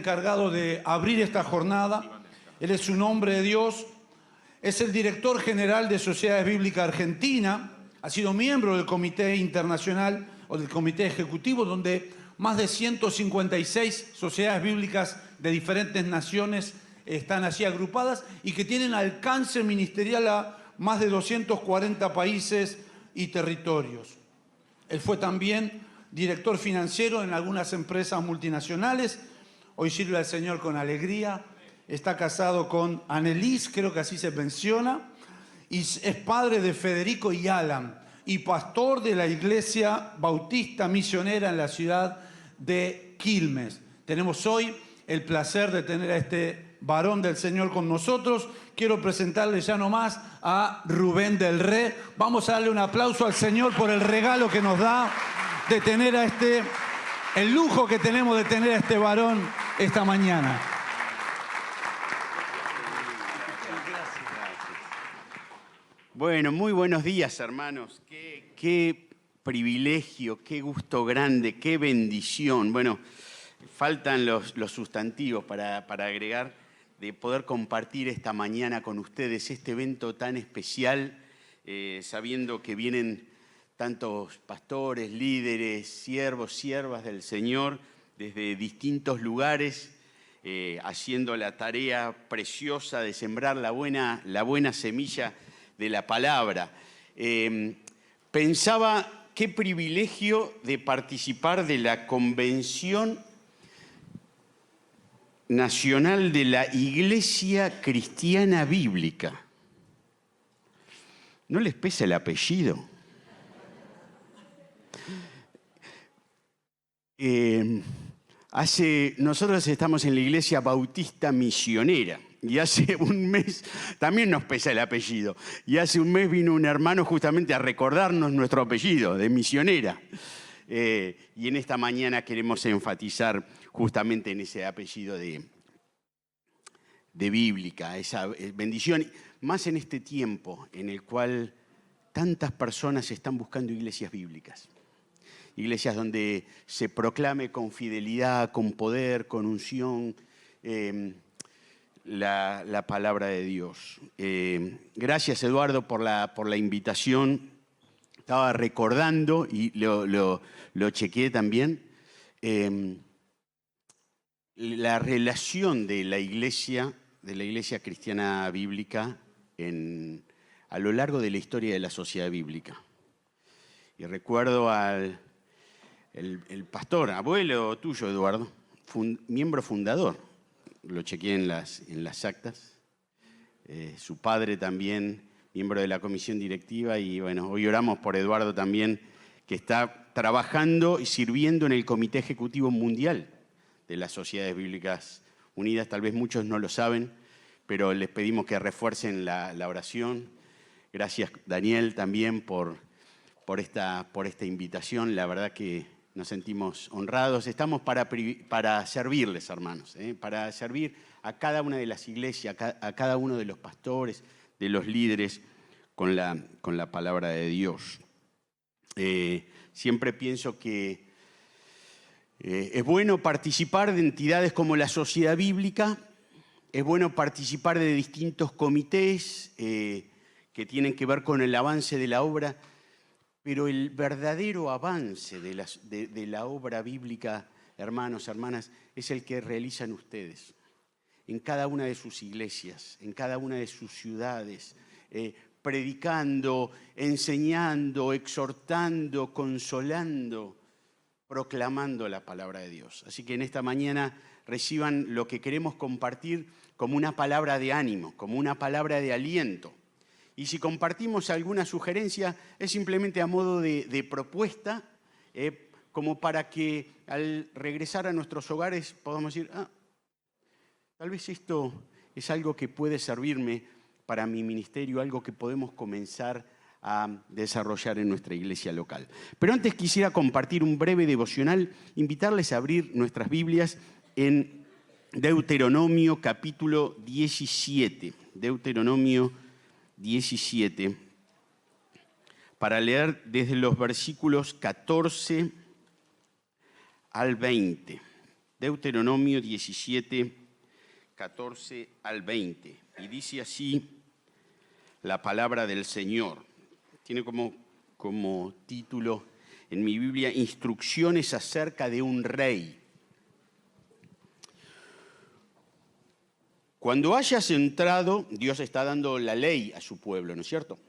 encargado de abrir esta jornada. Él es un hombre de Dios, es el director general de Sociedades Bíblicas Argentina, ha sido miembro del Comité Internacional o del Comité Ejecutivo, donde más de 156 sociedades bíblicas de diferentes naciones están allí agrupadas y que tienen alcance ministerial a más de 240 países y territorios. Él fue también director financiero en algunas empresas multinacionales. Hoy sirve al Señor con alegría. Está casado con Annelies, creo que así se menciona, y es padre de Federico y Alan, y pastor de la Iglesia Bautista Misionera en la ciudad de Quilmes. Tenemos hoy el placer de tener a este varón del Señor con nosotros. Quiero presentarle ya nomás a Rubén del Re. Vamos a darle un aplauso al Señor por el regalo que nos da de tener a el lujo que tenemos de tener a este varón esta mañana. Bueno, muy buenos días, hermanos. Qué privilegio, qué gusto grande, qué bendición. Bueno, faltan los sustantivos para agregar, de poder compartir esta mañana con ustedes este evento tan especial, sabiendo que vienen tantos pastores, líderes, siervos, siervas del Señor desde distintos lugares, haciendo la tarea preciosa de sembrar la buena semilla de la palabra. Pensaba qué privilegio de participar de la Convención Nacional de la Iglesia Cristiana Bíblica. ¿No les pesa el apellido? Nosotros estamos en la Iglesia Bautista Misionera y hace un mes, también nos pesa el apellido, y hace un mes vino un hermano justamente a recordarnos nuestro apellido de misionera. Y en esta mañana queremos enfatizar justamente en ese apellido de bíblica, esa bendición, más en este tiempo en el cual tantas personas están buscando iglesias bíblicas. Iglesias donde se proclame con fidelidad, con poder, con unción, la palabra de Dios. Gracias, Eduardo, por la invitación. Estaba recordando y lo chequeé también. La relación de la iglesia cristiana bíblica a lo largo de la historia de la sociedad bíblica. Y recuerdo el pastor, abuelo tuyo, Eduardo, miembro fundador, lo chequeé en las actas, su padre también, miembro de la comisión directiva, y bueno, hoy oramos por Eduardo también, que está trabajando y sirviendo en el Comité Ejecutivo Mundial de las Sociedades Bíblicas Unidas. Tal vez muchos no lo saben, pero les pedimos que refuercen la oración. Gracias, Daniel, también por esta invitación. La verdad que nos sentimos honrados. Estamos para servirles, hermanos, para servir a cada una de las iglesias, a cada uno de los pastores, de los líderes, con la palabra de Dios. Siempre pienso que es bueno participar de entidades como la Sociedad Bíblica, es bueno participar de distintos comités que tienen que ver con el avance de la obra, pero el verdadero avance de la obra bíblica, hermanos, hermanas, es el que realizan ustedes en cada una de sus iglesias, en cada una de sus ciudades, predicando, enseñando, exhortando, consolando, proclamando la palabra de Dios. Así que en esta mañana reciban lo que queremos compartir como una palabra de ánimo, como una palabra de aliento. Y si compartimos alguna sugerencia, es simplemente a modo de propuesta, como para que al regresar a nuestros hogares podamos decir, tal vez esto es algo que puede servirme para mi ministerio, algo que podemos comenzar a desarrollar en nuestra iglesia local. Pero antes quisiera compartir un breve devocional, invitarles a abrir nuestras Biblias en Deuteronomio capítulo 17. Deuteronomio 17, para leer desde los versículos 14 al 20. Deuteronomio 17, 14 al 20. Y dice así la palabra del Señor. Tiene como título en mi Biblia, Instrucciones acerca de un rey. Cuando hayas entrado, Dios está dando la ley a su pueblo, ¿no es cierto?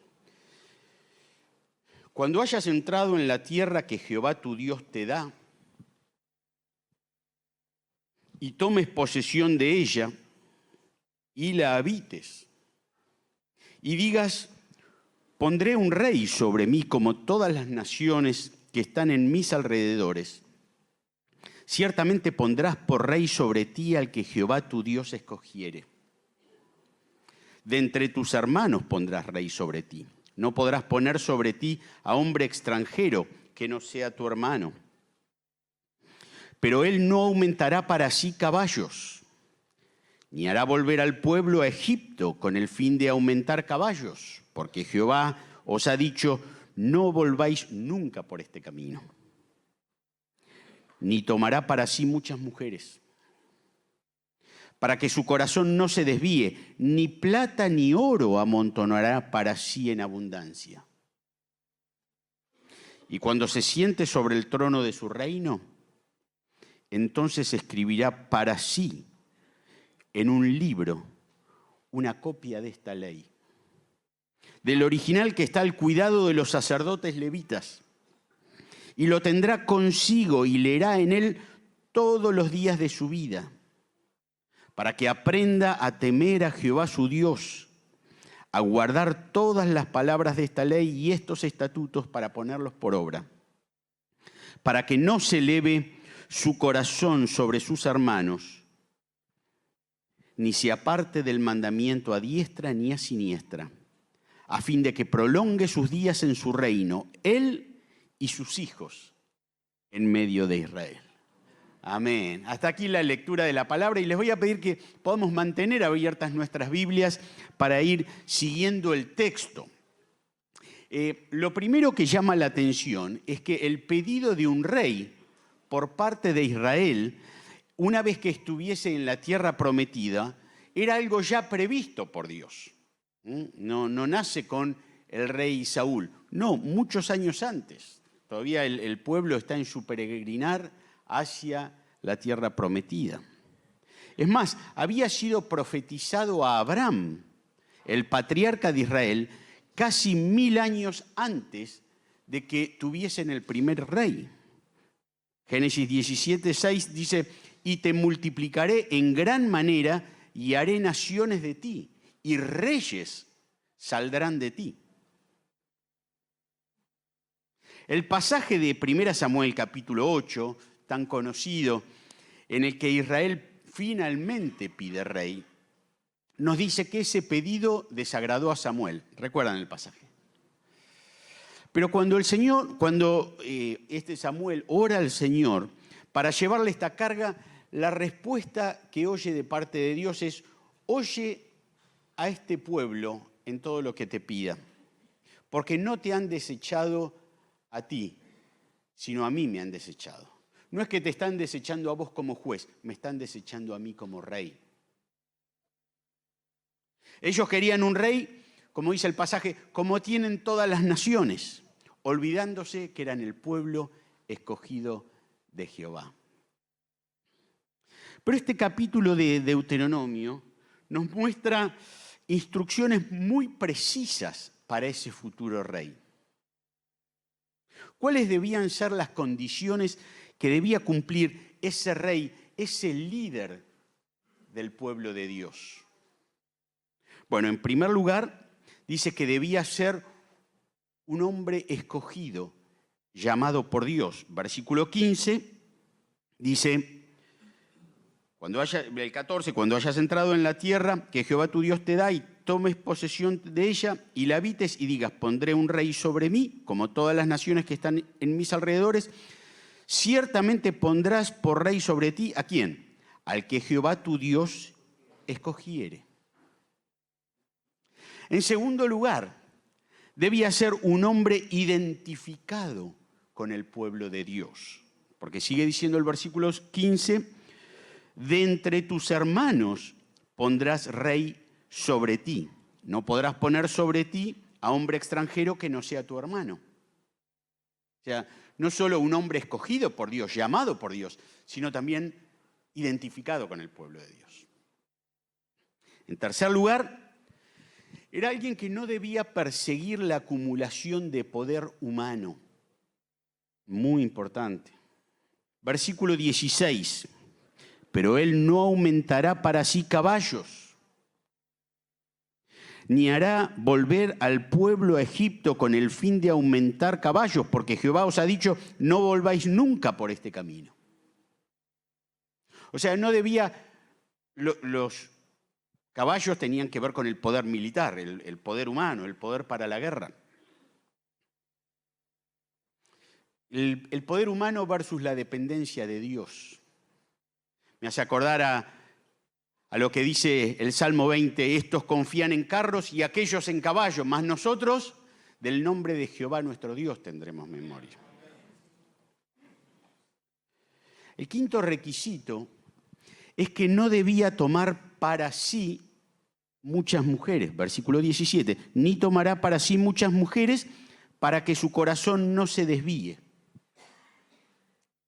Cuando hayas entrado en la tierra que Jehová tu Dios te da y tomes posesión de ella y la habites y digas, pondré un rey sobre mí como todas las naciones que están en mis alrededores. Ciertamente pondrás por rey sobre ti al que Jehová tu Dios escogiere. De entre tus hermanos pondrás rey sobre ti. No podrás poner sobre ti a hombre extranjero que no sea tu hermano. Pero él no aumentará para sí caballos, ni hará volver al pueblo a Egipto con el fin de aumentar caballos, porque Jehová os ha dicho, no volváis nunca por este camino. Ni tomará para sí muchas mujeres, para que su corazón no se desvíe, ni plata ni oro amontonará para sí en abundancia. Y cuando se siente sobre el trono de su reino, entonces escribirá para sí en un libro una copia de esta ley, del original que está al cuidado de los sacerdotes levitas, y lo tendrá consigo y leerá en él todos los días de su vida, para que aprenda a temer a Jehová su Dios, a guardar todas las palabras de esta ley y estos estatutos para ponerlos por obra, para que no se eleve su corazón sobre sus hermanos, ni se aparte del mandamiento a diestra ni a siniestra, a fin de que prolongue sus días en su reino, él y sus hijos en medio de Israel. Amén. Hasta aquí la lectura de la palabra y les voy a pedir que podamos mantener abiertas nuestras Biblias para ir siguiendo el texto. Lo primero que llama la atención es que el pedido de un rey por parte de Israel, una vez que estuviese en la tierra prometida, era algo ya previsto por Dios. No nace con el rey Saúl, no, muchos años antes. Todavía el pueblo está en su peregrinar hacia la tierra prometida. Es más, había sido profetizado a Abraham, el patriarca de Israel, casi 1000 años antes de que tuviesen el primer rey. Génesis 17:6 dice, y te multiplicaré en gran manera y haré naciones de ti, y reyes saldrán de ti. El pasaje de 1 Samuel capítulo 8, tan conocido, en el que Israel finalmente pide rey, nos dice que ese pedido desagradó a Samuel. ¿Recuerdan el pasaje? Pero cuando este Samuel ora al Señor para llevarle esta carga, la respuesta que oye de parte de Dios es, oye a este pueblo en todo lo que te pida, porque no te han desechado a ti, sino a mí me han desechado. No es que te están desechando a vos como juez, me están desechando a mí como rey. Ellos querían un rey, como dice el pasaje, como tienen todas las naciones, olvidándose que eran el pueblo escogido de Jehová. Pero este capítulo de Deuteronomio nos muestra instrucciones muy precisas para ese futuro rey. ¿Cuáles debían ser las condiciones que debía cumplir ese rey, ese líder del pueblo de Dios? Bueno, en primer lugar, dice que debía ser un hombre escogido, llamado por Dios. Versículo 15 dice, el 14, cuando hayas entrado en la tierra que Jehová tu Dios te da y tomes posesión de ella y la habites y digas, pondré un rey sobre mí, como todas las naciones que están en mis alrededores, ciertamente pondrás por rey sobre ti, ¿a quién? Al que Jehová tu Dios escogiere. En segundo lugar, debía ser un hombre identificado con el pueblo de Dios. Porque sigue diciendo el versículo 15, de entre tus hermanos pondrás rey sobre ti. No podrás poner sobre ti a hombre extranjero que no sea tu hermano. O sea, no solo un hombre escogido por Dios, llamado por Dios, sino también identificado con el pueblo de Dios. En tercer lugar, era alguien que no debía perseguir la acumulación de poder humano. Muy importante. Versículo 16. Pero él no aumentará para sí caballos, ni hará volver al pueblo a Egipto con el fin de aumentar caballos, porque Jehová os ha dicho, no volváis nunca por este camino. O sea, no debía, los caballos tenían que ver con el poder militar, el poder humano, el poder para la guerra. El poder humano versus la dependencia de Dios. Me hace acordar a lo que dice el Salmo 20, estos confían en carros y aquellos en caballos, mas nosotros del nombre de Jehová nuestro Dios tendremos memoria. El quinto requisito es que no debía tomar para sí muchas mujeres, versículo 17, ni tomará para sí muchas mujeres para que su corazón no se desvíe.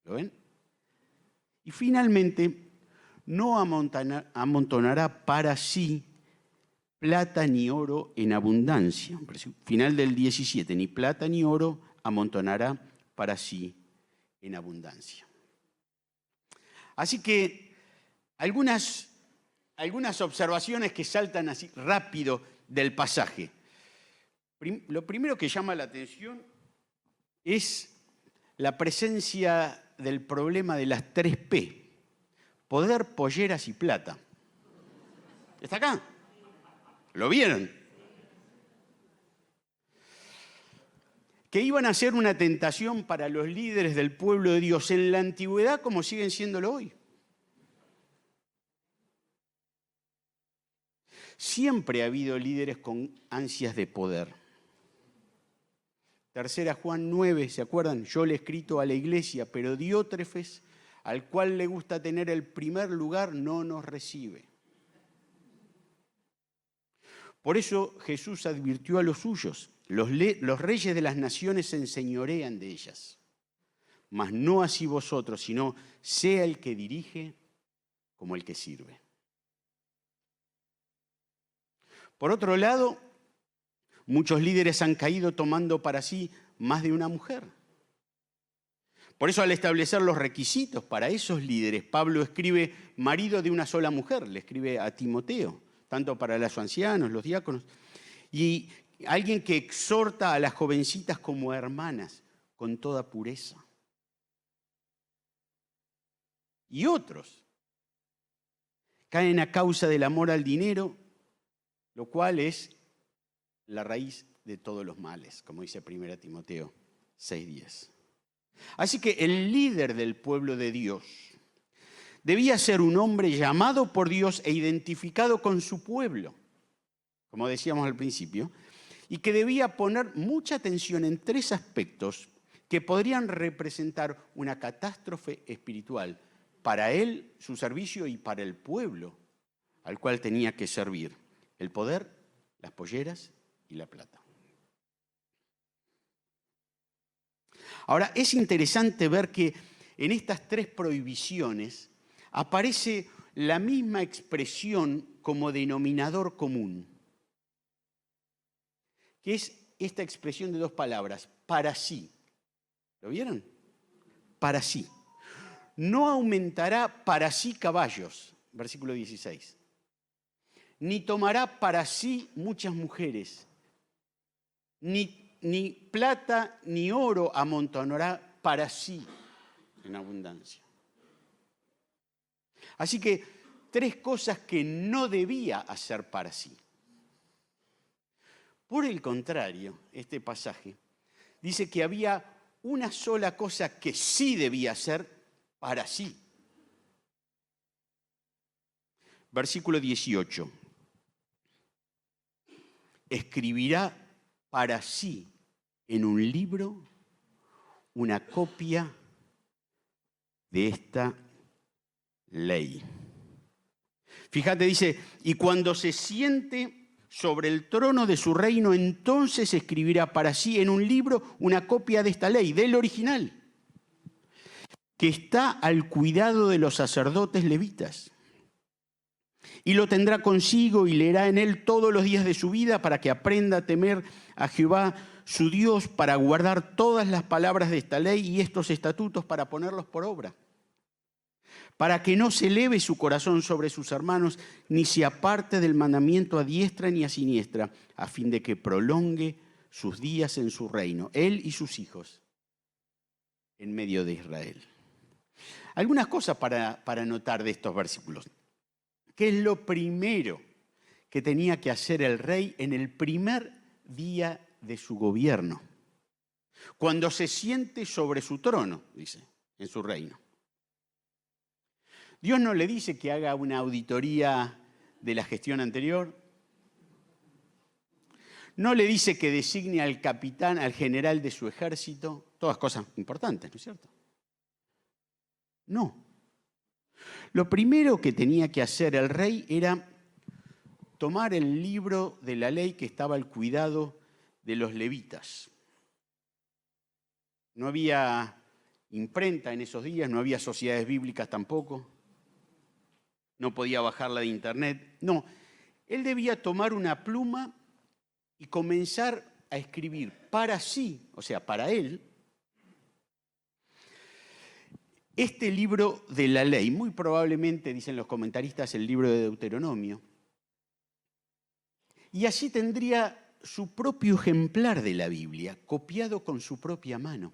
¿Lo ven? Y finalmente, no amontonará para sí plata ni oro en abundancia. Final del 17, ni plata ni oro amontonará para sí en abundancia. Así que algunas observaciones que saltan así rápido del pasaje. Lo primero que llama la atención es la presencia del problema de las 3 P. Poder, polleras y plata. ¿Está acá? ¿Lo vieron? Que iban a ser una tentación para los líderes del pueblo de Dios en la antigüedad como siguen siéndolo hoy. Siempre ha habido líderes con ansias de poder. Tercera Juan 9, ¿se acuerdan? Yo le he escrito a la iglesia, pero Diótrefes, al cual le gusta tener el primer lugar, no nos recibe. Por eso Jesús advirtió a los suyos, los reyes de las naciones se enseñorean de ellas, mas no así vosotros, sino sea el que dirige como el que sirve. Por otro lado, muchos líderes han caído tomando para sí más de una mujer. Por eso al establecer los requisitos para esos líderes, Pablo escribe marido de una sola mujer, le escribe a Timoteo, tanto para los ancianos, los diáconos, y alguien que exhorta a las jovencitas como hermanas con toda pureza. Y otros caen a causa del amor al dinero, lo cual es la raíz de todos los males, como dice 1 Timoteo 6:10. Así que el líder del pueblo de Dios debía ser un hombre llamado por Dios e identificado con su pueblo, como decíamos al principio, y que debía poner mucha atención en 3 aspectos que podrían representar una catástrofe espiritual para él, su servicio y para el pueblo al cual tenía que servir: el poder, las polleras y la plata. Ahora, es interesante ver que en estas 3 prohibiciones aparece la misma expresión como denominador común, que es esta expresión de 2 palabras, para sí. ¿Lo vieron? Para sí. No aumentará para sí caballos, versículo 16. Ni tomará para sí muchas mujeres, ni plata ni oro amontonará para sí en abundancia. Así que 3 cosas que no debía hacer para sí. Por el contrario, este pasaje dice que había una sola cosa que sí debía hacer para sí. Versículo 18. Escribirá para sí en un libro una copia de esta ley. Fíjate, dice, y cuando se siente sobre el trono de su reino, entonces escribirá para sí en un libro una copia de esta ley, del original, que está al cuidado de los sacerdotes levitas. Y lo tendrá consigo y leerá en él todos los días de su vida para que aprenda a temer a Jehová su Dios, para guardar todas las palabras de esta ley y estos estatutos para ponerlos por obra. Para que no se eleve su corazón sobre sus hermanos, ni se aparte del mandamiento a diestra ni a siniestra, a fin de que prolongue sus días en su reino, él y sus hijos, en medio de Israel. Algunas cosas para notar de estos versículos. ¿Qué es lo primero que tenía que hacer el rey en el primer día de su gobierno? Cuando se siente sobre su trono, dice, en su reino. Dios no le dice que haga una auditoría de la gestión anterior. No le dice que designe al capitán, al general de su ejército. Todas cosas importantes, ¿no es cierto? No. Lo primero que tenía que hacer el rey era tomar el libro de la ley que estaba al cuidado de los levitas. No había imprenta en esos días, no había sociedades bíblicas tampoco. No podía bajarla de internet. No, él debía tomar una pluma y comenzar a escribir para sí, o sea, para él, este libro de la ley, muy probablemente, dicen los comentaristas, el libro de Deuteronomio, y así tendría su propio ejemplar de la Biblia, copiado con su propia mano.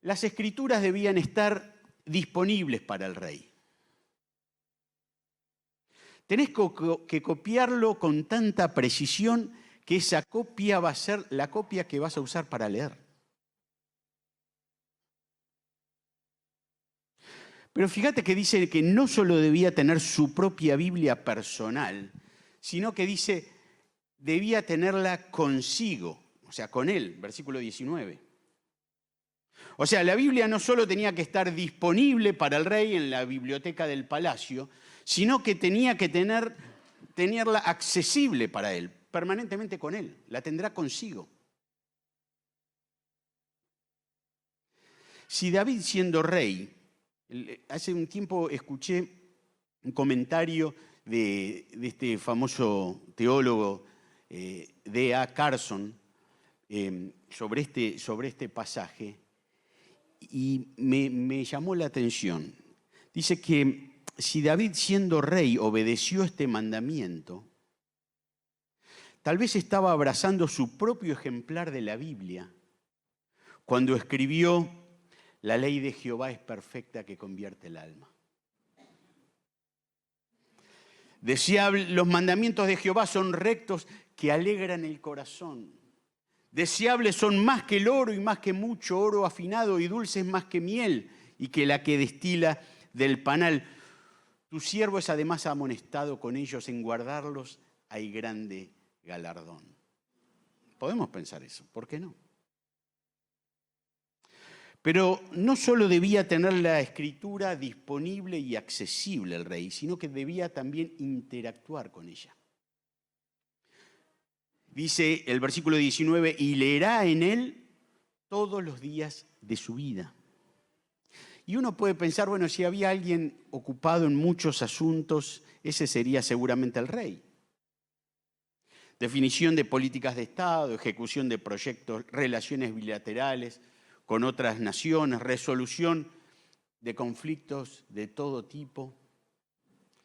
Las escrituras debían estar disponibles para el rey. Tenés que copiarlo con tanta precisión que esa copia va a ser la copia que vas a usar para leer. Pero fíjate que dice que no solo debía tener su propia Biblia personal, sino que dice debía tenerla consigo, o sea, con él, versículo 19. O sea, la Biblia no solo tenía que estar disponible para el rey en la biblioteca del palacio, sino que tenía que tenerla accesible para él, permanentemente con él, la tendrá consigo. Si David, siendo rey, hace un tiempo escuché un comentario de este famoso teólogo D.A. Carson sobre este pasaje y me llamó la atención. Dice que si David, siendo rey, obedeció este mandamiento, tal vez estaba abrazando su propio ejemplar de la Biblia cuando escribió: la ley de Jehová es perfecta que convierte el alma. Los mandamientos de Jehová son rectos que alegran el corazón. Deseables son más que el oro y más que mucho oro afinado, y dulces más que miel y que la que destila del panal. Tu siervo es además amonestado con ellos, en guardarlos hay grande galardón. Podemos pensar eso, ¿por qué no? Pero no solo debía tener la escritura disponible y accesible el rey, sino que debía también interactuar con ella. Dice el versículo 19, y leerá en él todos los días de su vida. Y uno puede pensar, bueno, si había alguien ocupado en muchos asuntos, ese sería seguramente el rey. Definición de políticas de Estado, ejecución de proyectos, relaciones bilaterales con otras naciones, resolución de conflictos de todo tipo.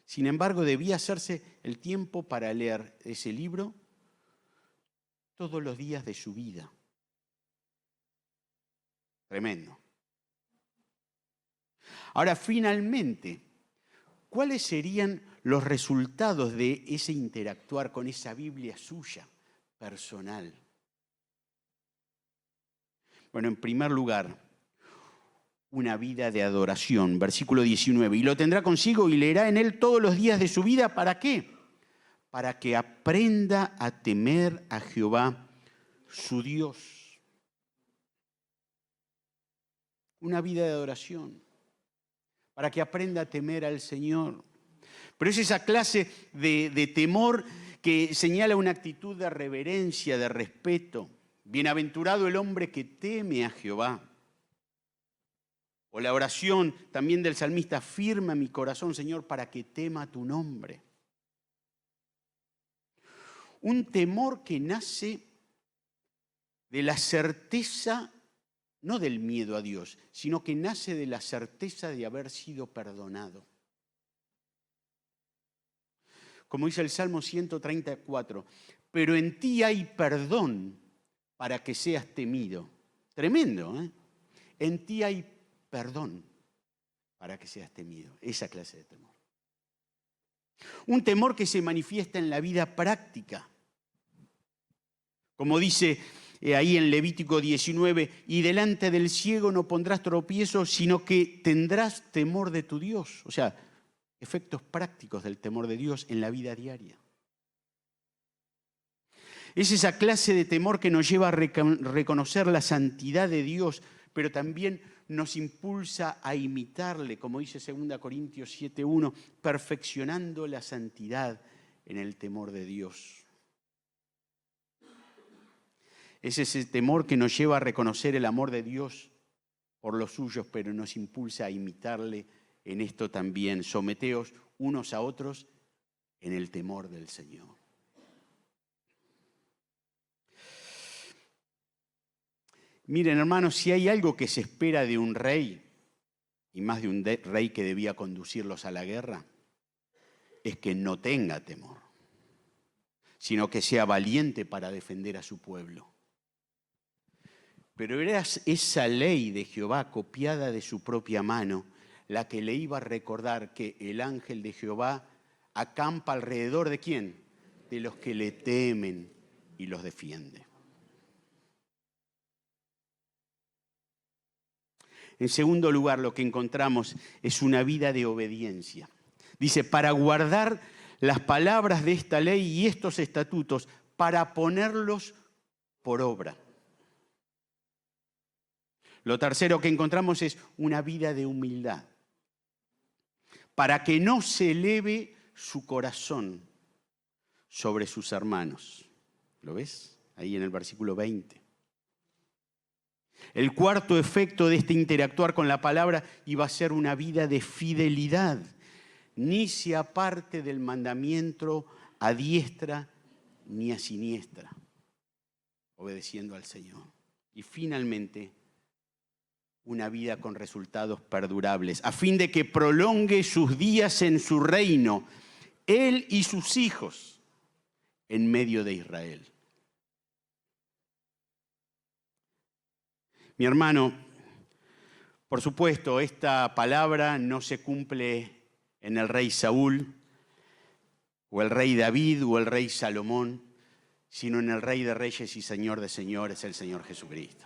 Sin embargo, debía hacerse el tiempo para leer ese libro todos los días de su vida. Tremendo. Ahora, finalmente, ¿cuáles serían los resultados de ese interactuar con esa Biblia suya, personal? Bueno, en primer lugar, una vida de adoración, versículo 19. Y lo tendrá consigo y leerá en él todos los días de su vida. ¿Para qué? Para que aprenda a temer a Jehová, su Dios. Una vida de adoración. para que aprenda a temer al Señor. Pero es esa clase de temor que señala una actitud de reverencia, de respeto. Bienaventurado el hombre que teme a Jehová. O la oración también del salmista, firma mi corazón, Señor, para que tema tu nombre. Un temor que nace de la certeza, no del miedo a Dios, sino que nace de la certeza de haber sido perdonado. Como dice el Salmo 134, pero en ti hay perdón para que seas temido. Tremendo, ¿eh? En ti hay perdón para que seas temido. Esa clase de temor. Un temor que se manifiesta en la vida práctica. Como dice ahí en Levítico 19, y delante del ciego no pondrás tropiezo, sino que tendrás temor de tu Dios. O sea, efectos prácticos del temor de Dios en la vida diaria. Es esa clase de temor que nos lleva a reconocer la santidad de Dios, pero también nos impulsa a imitarle, como dice 2 Corintios 7:1, perfeccionando la santidad en el temor de Dios. Es ese temor que nos lleva a reconocer el amor de Dios por los suyos, pero nos impulsa a imitarle en esto también. Someteos unos a otros en el temor del Señor. Miren, hermanos, si hay algo que se espera de un rey, y más de un rey que debía conducirlos a la guerra, es que no tenga temor, sino que sea valiente para defender a su pueblo. Pero era esa ley de Jehová copiada de su propia mano la que le iba a recordar que el ángel de Jehová acampa alrededor ¿de quién? De los que le temen y los defiende. En segundo lugar, lo que encontramos es una vida de obediencia. Dice, para guardar las palabras de esta ley y estos estatutos, para ponerlos por obra. Lo tercero que encontramos es una vida de humildad, para que no se eleve su corazón sobre sus hermanos. ¿Lo ves? Ahí en el versículo 20. El cuarto efecto de este interactuar con la palabra iba a ser una vida de fidelidad. Ni se aparte del mandamiento a diestra ni a siniestra, obedeciendo al Señor. Y finalmente, una vida con resultados perdurables, a fin de que prolongue sus días en su reino, él y sus hijos, en medio de Israel. Mi hermano, por supuesto, esta palabra no se cumple en el rey Saúl, o el rey David, o el rey Salomón, sino en el Rey de Reyes y Señor de Señores, el Señor Jesucristo.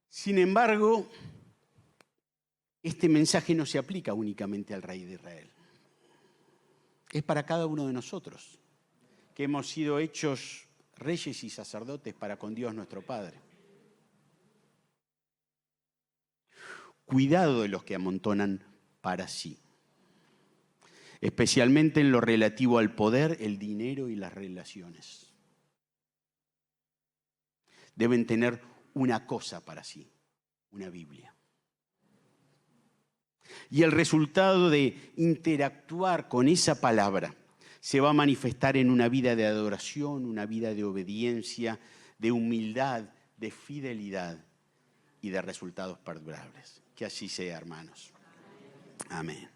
Sin embargo, este mensaje no se aplica únicamente al rey de Israel. Es para cada uno de nosotros, que hemos sido hechos reyes y sacerdotes para con Dios nuestro Padre. Cuidado de los que amontonan para sí, especialmente en lo relativo al poder, el dinero y las relaciones. Deben tener una cosa para sí, una Biblia. Y el resultado de interactuar con esa palabra se va a manifestar en una vida de adoración, una vida de obediencia, de humildad, de fidelidad y de resultados perdurables. Que así sea, hermanos. Amén.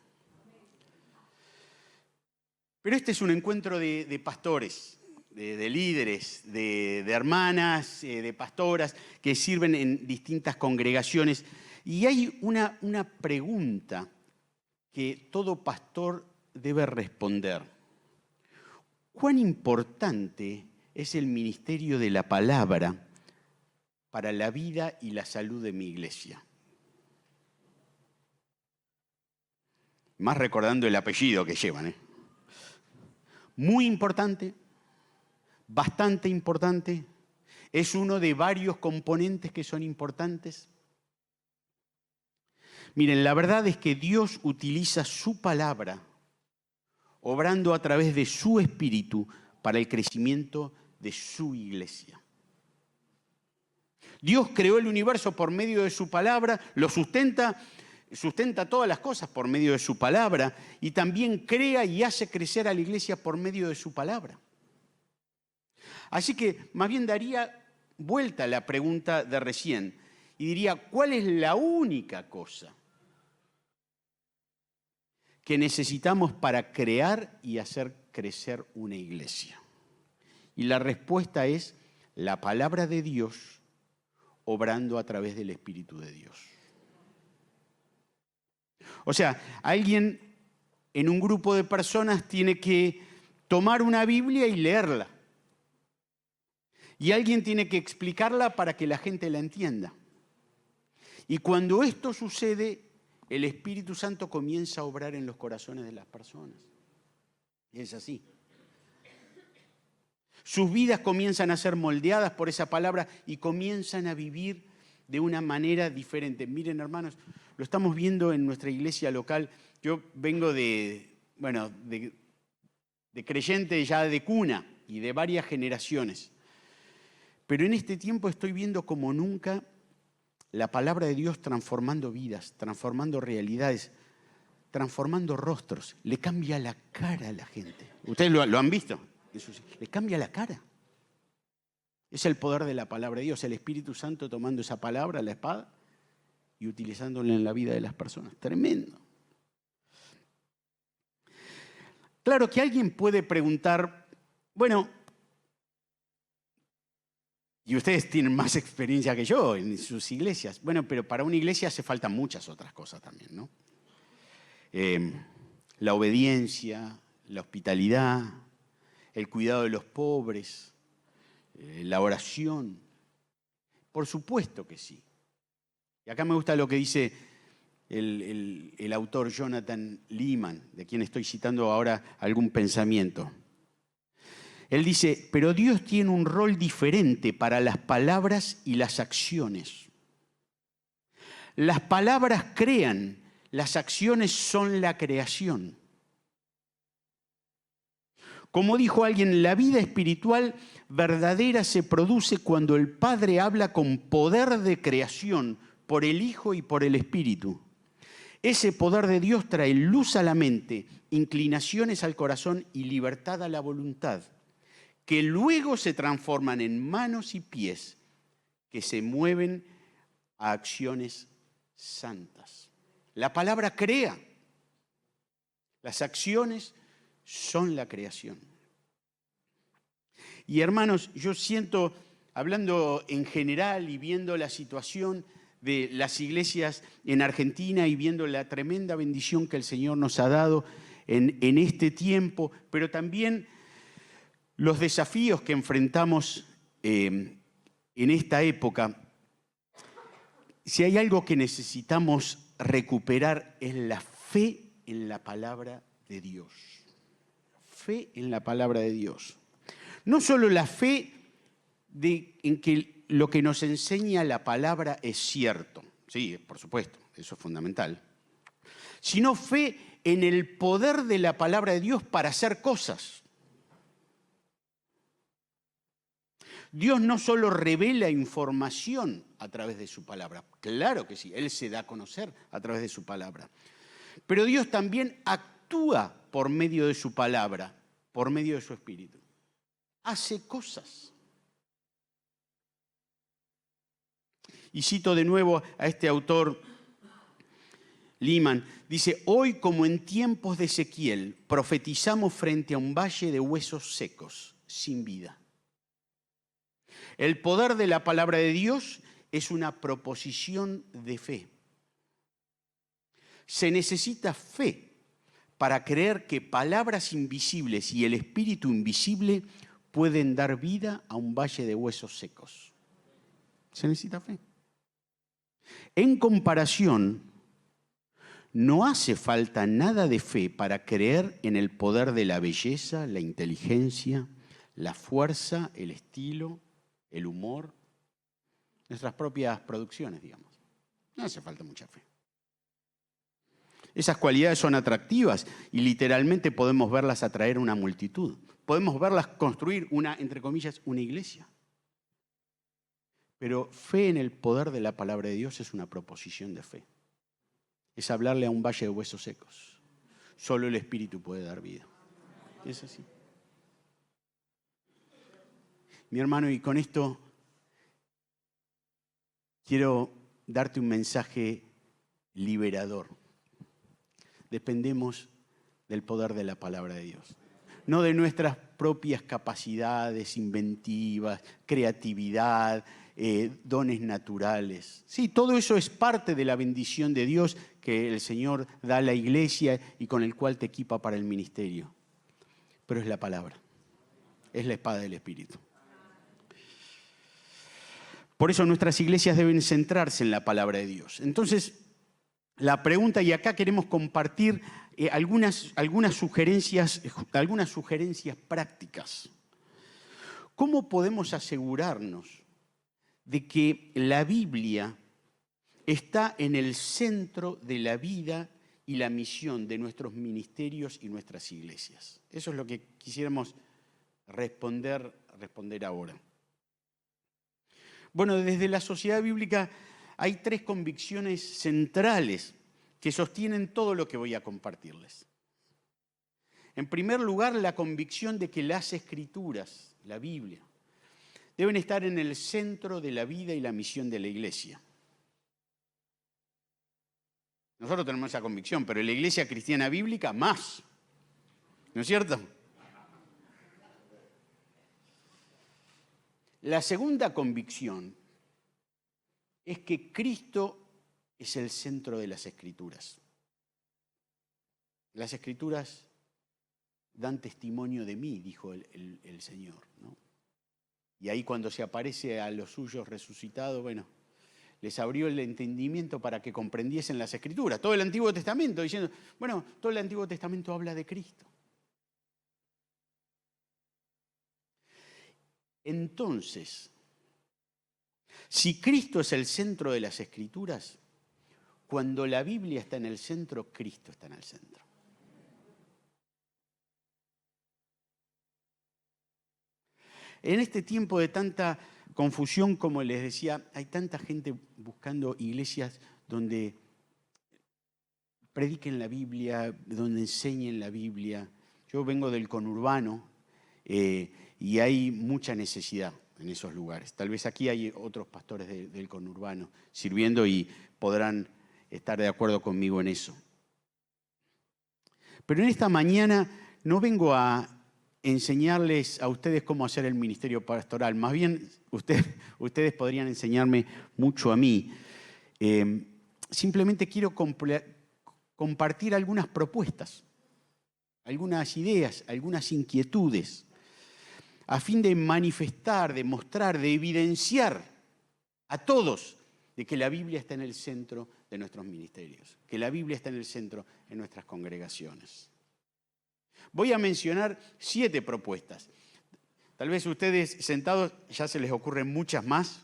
Pero este es un encuentro de pastores, de líderes, de hermanas, de pastoras que sirven en distintas congregaciones. Y hay una pregunta que todo pastor debe responder. ¿Cuán importante es el ministerio de la palabra para la vida y la salud de mi iglesia? Más recordando el apellido que llevan, ¿eh? Muy importante, bastante importante, es uno de varios componentes que son importantes. Miren, la verdad es que Dios utiliza su palabra, obrando a través de su espíritu para el crecimiento de su iglesia. Dios creó el universo por medio de su palabra, lo sustenta todas las cosas por medio de su palabra y también crea y hace crecer a la iglesia por medio de su palabra. Así que más bien daría vuelta a la pregunta de recién y diría, ¿cuál es la única cosa que necesitamos para crear y hacer crecer una iglesia? Y la respuesta es la palabra de Dios obrando a través del Espíritu de Dios. O sea, alguien en un grupo de personas tiene que tomar una Biblia y leerla. Y alguien tiene que explicarla para que la gente la entienda. Y cuando esto sucede, el Espíritu Santo comienza a obrar en los corazones de las personas. Es así. Sus vidas comienzan a ser moldeadas por esa palabra y comienzan a vivir de una manera diferente. Miren, hermanos, lo estamos viendo en nuestra iglesia local. Yo vengo de creyente ya de cuna y de varias generaciones. Pero en este tiempo estoy viendo como nunca la palabra de Dios transformando vidas, transformando realidades, transformando rostros. Le cambia la cara a la gente. ¿Ustedes lo han visto? Le cambia la cara. Es el poder de la palabra de Dios, el Espíritu Santo tomando esa palabra, la espada, y utilizándola en la vida de las personas. Tremendo. Claro que alguien puede preguntar, bueno, y ustedes tienen más experiencia que yo en sus iglesias, bueno, pero para una iglesia hace falta muchas otras cosas también, ¿no? La obediencia, la hospitalidad, el cuidado de los pobres, la oración. Por supuesto que sí. Y acá me gusta lo que dice el autor Jonathan Leeman, de quien estoy citando ahora algún pensamiento. Él dice, pero Dios tiene un rol diferente para las palabras y las acciones. Las palabras crean, las acciones son la creación. Como dijo alguien, la vida espiritual verdadera se produce cuando el Padre habla con poder de creación por el Hijo y por el Espíritu. Ese poder de Dios trae luz a la mente, inclinaciones al corazón y libertad a la voluntad, que luego se transforman en manos y pies que se mueven a acciones santas. La palabra crea. Las acciones son la creación. Y hermanos, yo siento, hablando en general y viendo la situación de las iglesias en Argentina y viendo la tremenda bendición que el Señor nos ha dado en este tiempo, pero también los desafíos que enfrentamos en esta época, si hay algo que necesitamos recuperar es la fe en la palabra de Dios. Fe en la palabra de Dios. No solo la fe en que lo que nos enseña la palabra es cierto, sí, por supuesto, eso es fundamental, sino fe en el poder de la palabra de Dios para hacer cosas. Dios no solo revela información a través de su palabra, claro que sí, Él se da a conocer a través de su palabra, pero Dios también actúa por medio de su palabra, por medio de su espíritu. Hace cosas. Y cito de nuevo a este autor, Leeman, dice, hoy como en tiempos de Ezequiel, profetizamos frente a un valle de huesos secos, sin vida. El poder de la palabra de Dios es una proposición de fe. Se necesita fe para creer que palabras invisibles y el espíritu invisible pueden dar vida a un valle de huesos secos. Se necesita fe. En comparación, no hace falta nada de fe para creer en el poder de la belleza, la inteligencia, la fuerza, el estilo, el humor, nuestras propias producciones, digamos. No hace falta mucha fe. Esas cualidades son atractivas y literalmente podemos verlas atraer una multitud. Podemos verlas construir una, entre comillas, una iglesia. Pero fe en el poder de la palabra de Dios es una proposición de fe. Es hablarle a un valle de huesos secos. Solo el Espíritu puede dar vida. Es así. Mi hermano, y con esto quiero darte un mensaje liberador. Dependemos del poder de la palabra de Dios. No de nuestras propias capacidades inventivas, creatividad, dones naturales. Sí, todo eso es parte de la bendición de Dios que el Señor da a la iglesia y con el cual te equipa para el ministerio. Pero es la palabra, es la espada del Espíritu. Por eso nuestras iglesias deben centrarse en la palabra de Dios. Entonces, la pregunta, y acá queremos compartir algunas sugerencias prácticas. ¿Cómo podemos asegurarnos de que la Biblia está en el centro de la vida y la misión de nuestros ministerios y nuestras iglesias? Eso es lo que quisiéramos responder ahora. Bueno, desde la sociedad bíblica hay 3 convicciones centrales que sostienen todo lo que voy a compartirles. En primer lugar, la convicción de que las Escrituras, la Biblia, deben estar en el centro de la vida y la misión de la iglesia. Nosotros tenemos esa convicción, pero la iglesia cristiana bíblica más. ¿No es cierto? La segunda convicción es que Cristo es el centro de las Escrituras. Las Escrituras dan testimonio de mí, dijo el Señor, ¿no? Y ahí cuando se aparece a los suyos resucitados, bueno, les abrió el entendimiento para que comprendiesen las Escrituras. Todo el Antiguo Testamento, diciendo, bueno, todo el Antiguo Testamento habla de Cristo. Entonces, si Cristo es el centro de las Escrituras, cuando la Biblia está en el centro, Cristo está en el centro. En este tiempo de tanta confusión, como les decía, hay tanta gente buscando iglesias donde prediquen la Biblia, donde enseñen la Biblia. Yo vengo del conurbano y hay mucha necesidad en esos lugares. Tal vez aquí hay otros pastores del conurbano sirviendo y podrán estar de acuerdo conmigo en eso. Pero en esta mañana no vengo a enseñarles a ustedes cómo hacer el ministerio pastoral. Más bien, ustedes podrían enseñarme mucho a mí. Simplemente quiero compartir algunas propuestas, algunas ideas, algunas inquietudes, a fin de manifestar, de mostrar, de evidenciar a todos de que la Biblia está en el centro de nuestros ministerios, que la Biblia está en el centro de nuestras congregaciones. Voy a mencionar 7 propuestas. Tal vez ustedes sentados ya se les ocurren muchas más.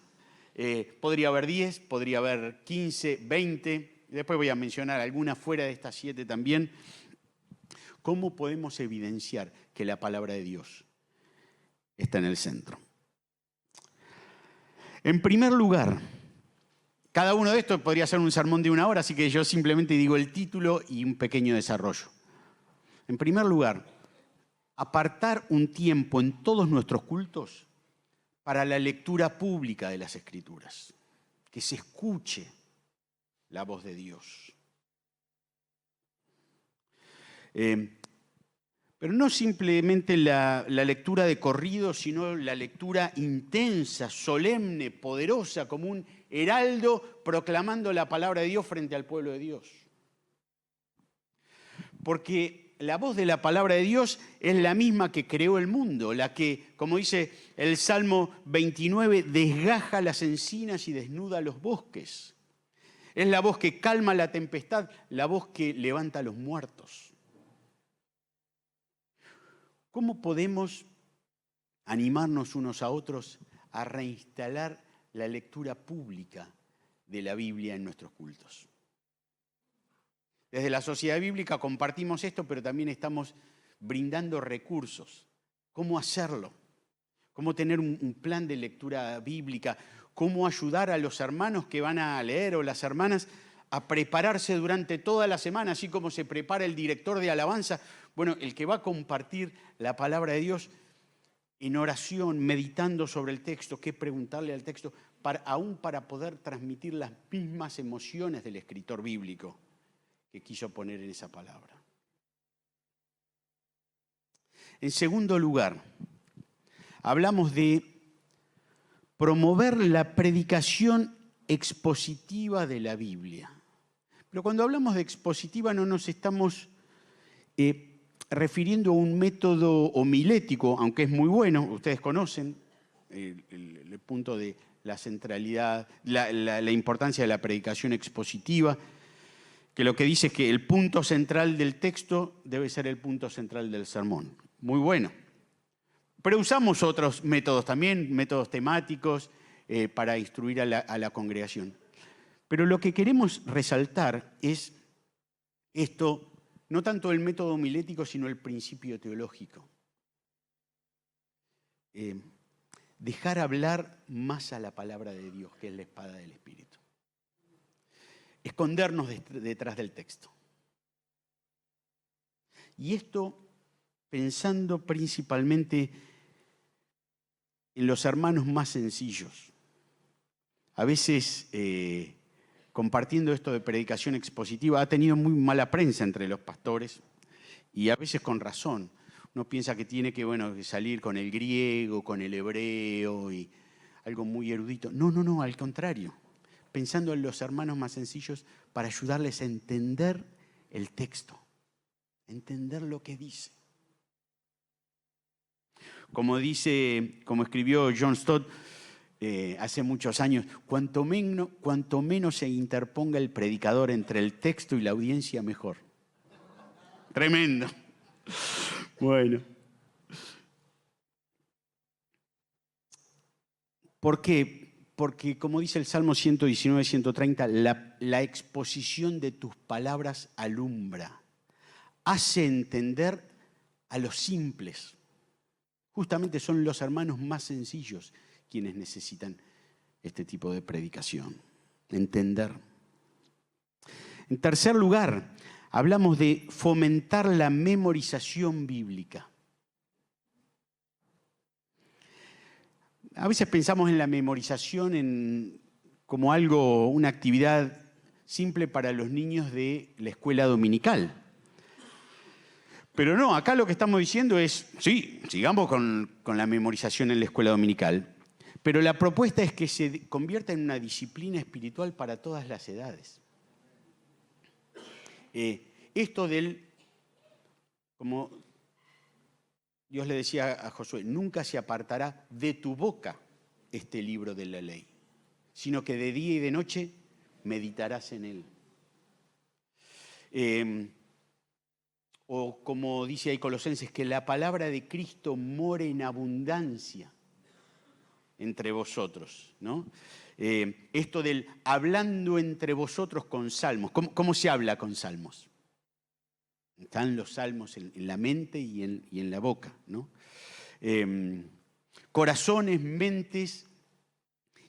Podría haber 10, podría haber 15, 20. Después voy a mencionar algunas fuera de estas 7 también. ¿Cómo podemos evidenciar que la palabra de Dios está en el centro? En primer lugar, cada uno de estos podría ser un sermón de 1 hora, así que yo simplemente digo el título y un pequeño desarrollo. En primer lugar, apartar un tiempo en todos nuestros cultos para la lectura pública de las Escrituras, que se escuche la voz de Dios. Pero no simplemente la lectura de corrido, sino la lectura intensa, solemne, poderosa, como un heraldo proclamando la palabra de Dios frente al pueblo de Dios. Porque la voz de la palabra de Dios es la misma que creó el mundo, la que, como dice el Salmo 29, desgaja las encinas y desnuda los bosques. Es la voz que calma la tempestad, la voz que levanta a los muertos. ¿Cómo podemos animarnos unos a otros a reinstalar la lectura pública de la Biblia en nuestros cultos? Desde la Sociedad Bíblica compartimos esto, pero también estamos brindando recursos. ¿Cómo hacerlo? ¿Cómo tener un plan de lectura bíblica? ¿Cómo ayudar a los hermanos que van a leer o las hermanas a prepararse durante toda la semana, así como se prepara el director de alabanza? Bueno, el que va a compartir la palabra de Dios en oración, meditando sobre el texto, qué preguntarle al texto, aún para poder transmitir las mismas emociones del escritor bíblico que quiso poner en esa palabra. En segundo lugar, hablamos de promover la predicación expositiva de la Biblia. Pero cuando hablamos de expositiva no nos estamos refiriendo a un método homilético, aunque es muy bueno, ustedes conocen el punto de la centralidad, la importancia de la predicación expositiva, que lo que dice es que el punto central del texto debe ser el punto central del sermón. Muy bueno. Pero usamos otros métodos también, métodos temáticos, para instruir a la congregación. Pero lo que queremos resaltar es esto, no tanto el método homilético, sino el principio teológico. Dejar hablar más a la palabra de Dios, que es la espada del Espíritu. Escondernos detrás del texto. Y esto pensando principalmente en los hermanos más sencillos. A veces, compartiendo esto de predicación expositiva, ha tenido muy mala prensa entre los pastores y a veces con razón. Uno piensa que tiene que salir con el griego, con el hebreo y algo muy erudito. No, al contrario. Pensando en los hermanos más sencillos para ayudarles a entender el texto, entender lo que dice. Como escribió John Stott hace muchos años, cuanto menos se interponga el predicador entre el texto y la audiencia, mejor. Tremendo. Bueno. ¿Por qué? Porque, como dice el Salmo 119, 130, la exposición de tus palabras alumbra, hace entender a los simples. Justamente son los hermanos más sencillos quienes necesitan este tipo de predicación, entender. En tercer lugar, hablamos de fomentar la memorización bíblica. A veces pensamos en la memorización como una actividad simple para los niños de la escuela dominical. Pero no, acá lo que estamos diciendo es, sí, sigamos con la memorización en la escuela dominical, pero la propuesta es que se convierta en una disciplina espiritual para todas las edades. Esto como Dios le decía a Josué, nunca se apartará de tu boca este libro de la ley, sino que de día y de noche meditarás en él. O como dice ahí Colosenses, que la palabra de Cristo more en abundancia entre vosotros, ¿no? Esto del hablando entre vosotros con salmos. ¿Cómo se habla con salmos? Están los salmos en la mente y en la boca, ¿no? Corazones, mentes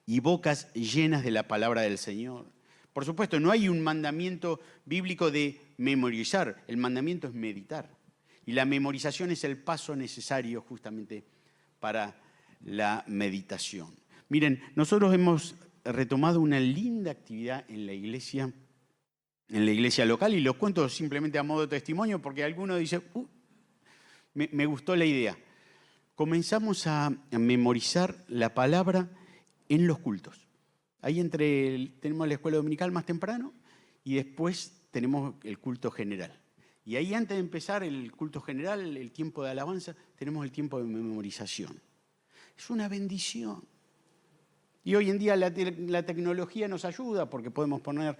y bocas llenas de la palabra del Señor. Por supuesto, no hay un mandamiento bíblico de memorizar, el mandamiento es meditar. Y la memorización es el paso necesario justamente para la meditación. Miren, nosotros hemos retomado una linda actividad en la iglesia local, y lo cuento simplemente a modo de testimonio porque alguno dice, me gustó la idea. Comenzamos a memorizar la palabra en los cultos. Ahí tenemos la escuela dominical más temprano y después tenemos el culto general. Y ahí antes de empezar el culto general, el tiempo de alabanza, tenemos el tiempo de memorización. Es una bendición. Y hoy en día la tecnología nos ayuda porque podemos poner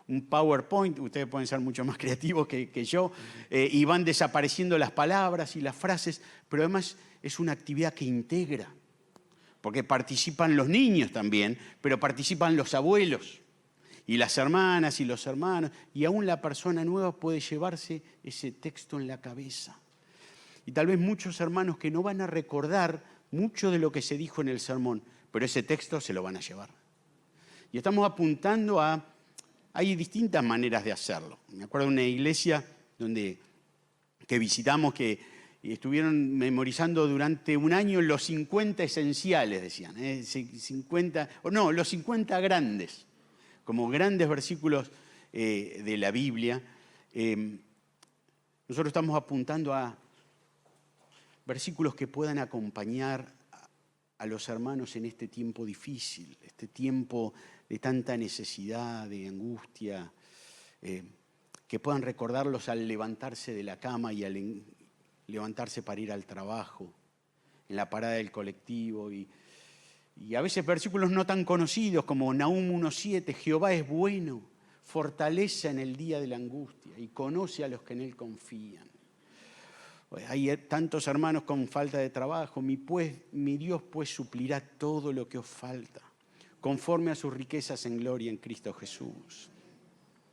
un PowerPoint, ustedes pueden ser mucho más creativos que yo, y van desapareciendo las palabras y las frases, pero además es una actividad que integra, porque participan los niños también, pero participan los abuelos. y las hermanas y los hermanos, y aún la persona nueva puede llevarse ese texto en la cabeza. Y tal vez muchos hermanos que no van a recordar mucho de lo que se dijo en el sermón, pero ese texto se lo van a llevar. Y estamos apuntando a... Hay distintas maneras de hacerlo. Me acuerdo de una iglesia que visitamos que estuvieron memorizando durante un año los 50 esenciales, decían. Los 50 grandes, como grandes versículos de la Biblia. Nosotros estamos apuntando a versículos que puedan acompañar a los hermanos en este tiempo difícil, este tiempo de tanta necesidad, de angustia, que puedan recordarlos al levantarse de la cama y al levantarse para ir al trabajo, en la parada del colectivo. Y a veces versículos no tan conocidos como Nahum 1:7, Jehová es bueno, fortaleza en el día de la angustia y conoce a los que en él confían. Hay tantos hermanos con falta de trabajo, mi Dios pues suplirá todo lo que os falta, conforme a sus riquezas en gloria en Cristo Jesús.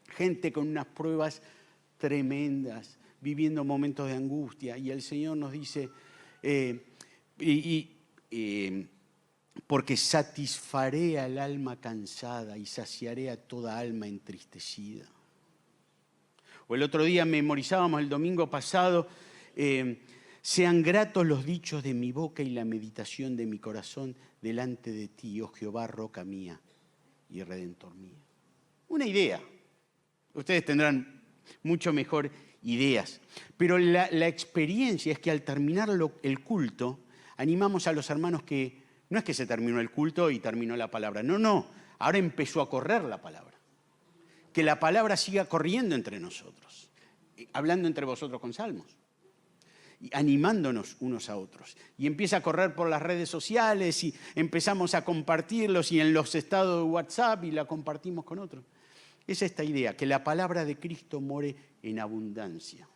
Gente con unas pruebas tremendas, viviendo momentos de angustia, y el Señor nos dice, porque satisfaré al alma cansada y saciaré a toda alma entristecida. O el otro día memorizábamos el domingo pasado, sean gratos los dichos de mi boca y la meditación de mi corazón delante de ti, oh Jehová, roca mía y redentor mío. Una idea. Ustedes tendrán mucho mejor ideas. Pero la experiencia es que al terminar el culto, animamos a los hermanos que no es que se terminó el culto y terminó la palabra. No. Ahora empezó a correr la palabra. Que la palabra siga corriendo entre nosotros. Hablando entre vosotros con salmos. Y animándonos unos a otros. Y empieza a correr por las redes sociales y empezamos a compartirlos y en los estados de WhatsApp y la compartimos con otros. Es esta idea, que la palabra de Cristo more en abundancia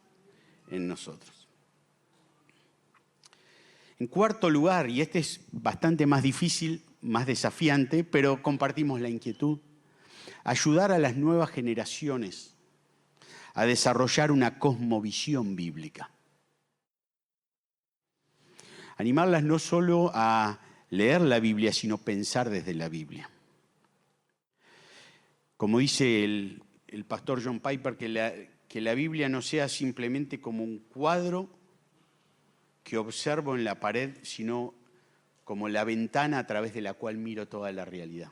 en nosotros. En cuarto lugar, y este es bastante más difícil, más desafiante, pero compartimos la inquietud, ayudar a las nuevas generaciones a desarrollar una cosmovisión bíblica. Animarlas no solo a leer la Biblia, sino pensar desde la Biblia. Como dice el pastor John Piper, que la Biblia no sea simplemente como un cuadro que observo en la pared, sino como la ventana a través de la cual miro toda la realidad.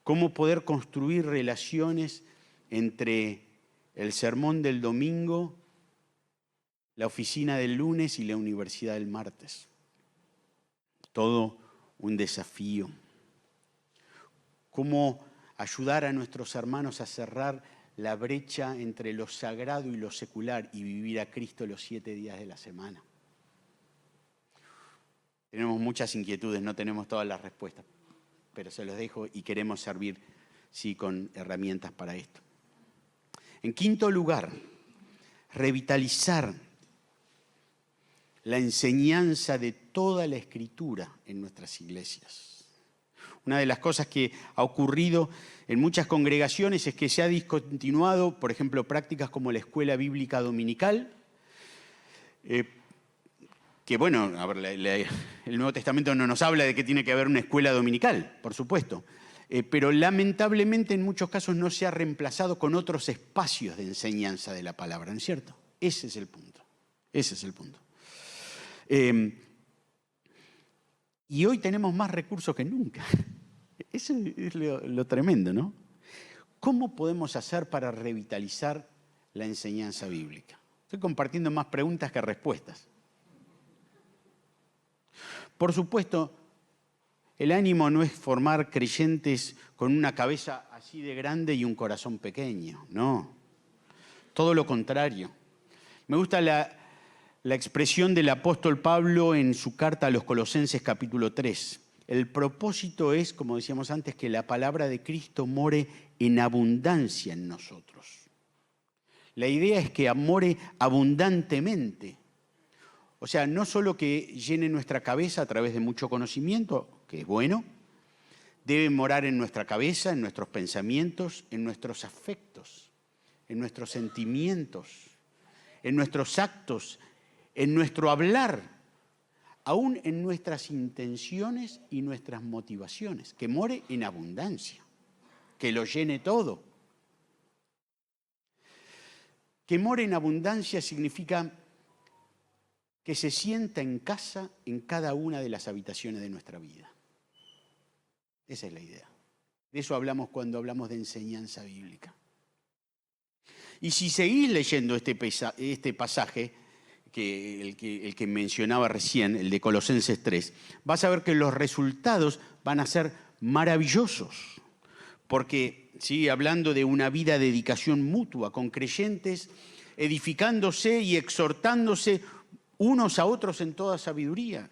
Cómo poder construir relaciones entre el sermón del domingo, la oficina del lunes y la universidad del martes. Todo un desafío. Cómo ayudar a nuestros hermanos a cerrar la brecha entre lo sagrado y lo secular y vivir a Cristo los 7 días de la semana. Tenemos muchas inquietudes, no tenemos todas las respuestas, pero se los dejo y queremos servir, sí, con herramientas para esto. En quinto lugar, revitalizar la enseñanza de toda la Escritura en nuestras iglesias. Una de las cosas que ha ocurrido en muchas congregaciones es que se ha discontinuado, por ejemplo, prácticas como la escuela bíblica dominical, que bueno, a ver, el Nuevo Testamento no nos habla de que tiene que haber una escuela dominical, por supuesto, pero lamentablemente en muchos casos no se ha reemplazado con otros espacios de enseñanza de la palabra, ¿no es cierto? Ese es el punto. Y hoy tenemos más recursos que nunca. Eso es lo tremendo, ¿no? ¿Cómo podemos hacer para revitalizar la enseñanza bíblica? Estoy compartiendo más preguntas que respuestas. Por supuesto, el ánimo no es formar creyentes con una cabeza así de grande y un corazón pequeño, no. Todo lo contrario. Me gusta la expresión del apóstol Pablo en su carta a los Colosenses capítulo 3. El propósito es, como decíamos antes, que la palabra de Cristo more en abundancia en nosotros. La idea es que more abundantemente. O sea, no solo que llene nuestra cabeza a través de mucho conocimiento, que es bueno, debe morar en nuestra cabeza, en nuestros pensamientos, en nuestros afectos, en nuestros sentimientos, en nuestros actos, en nuestro hablar, aún en nuestras intenciones y nuestras motivaciones, que more en abundancia, que lo llene todo. Que more en abundancia significa que se sienta en casa en cada una de las habitaciones de nuestra vida. Esa es la idea. De eso hablamos cuando hablamos de enseñanza bíblica. Y si seguís leyendo este pasaje, el que mencionaba recién, el de Colosenses 3, vas a ver que los resultados van a ser maravillosos. Porque sigue hablando de una vida de dedicación mutua con creyentes, edificándose y exhortándose unos a otros en toda sabiduría.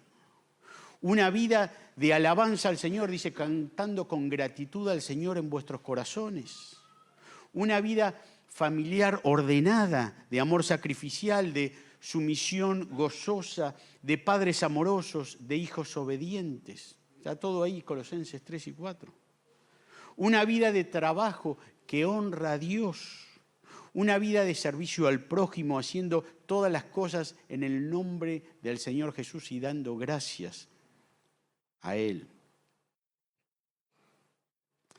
Una vida de alabanza al Señor, dice, cantando con gratitud al Señor en vuestros corazones. Una vida familiar ordenada, de amor sacrificial, de sumisión gozosa, de padres amorosos, de hijos obedientes. Está todo ahí, Colosenses 3 y 4. Una vida de trabajo que honra a Dios. Una vida de servicio al prójimo, haciendo todas las cosas en el nombre del Señor Jesús y dando gracias a Él.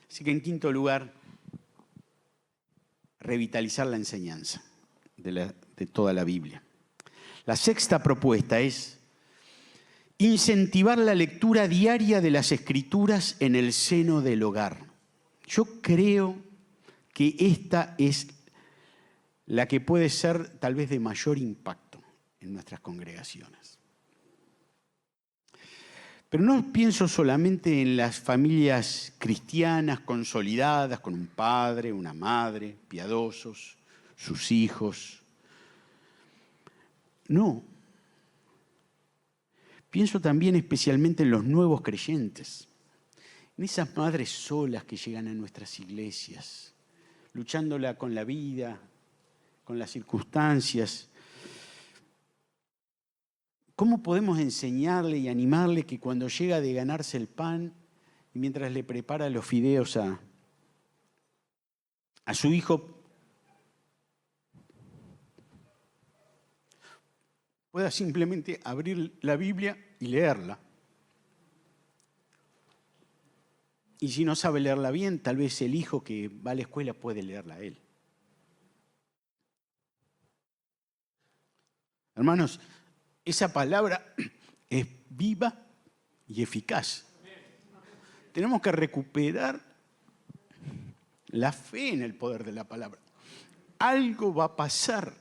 Así que en quinto lugar, revitalizar la enseñanza de toda la Biblia. La sexta propuesta es incentivar la lectura diaria de las Escrituras en el seno del hogar. Yo creo que esta es la que puede ser tal vez de mayor impacto en nuestras congregaciones. Pero no pienso solamente en las familias cristianas consolidadas, con un padre, una madre, piadosos, sus hijos. No. Pienso también especialmente en los nuevos creyentes, en esas madres solas que llegan a nuestras iglesias, luchándola con la vida, con las circunstancias. ¿Cómo podemos enseñarle y animarle que cuando llega de ganarse el pan y mientras le prepara los fideos a su hijo, pueda simplemente abrir la Biblia y leerla? Y si no sabe leerla bien, tal vez el hijo que va a la escuela puede leerla a él. Hermanos, esa palabra es viva y eficaz. Tenemos que recuperar la fe en el poder de la palabra. Algo va a pasar.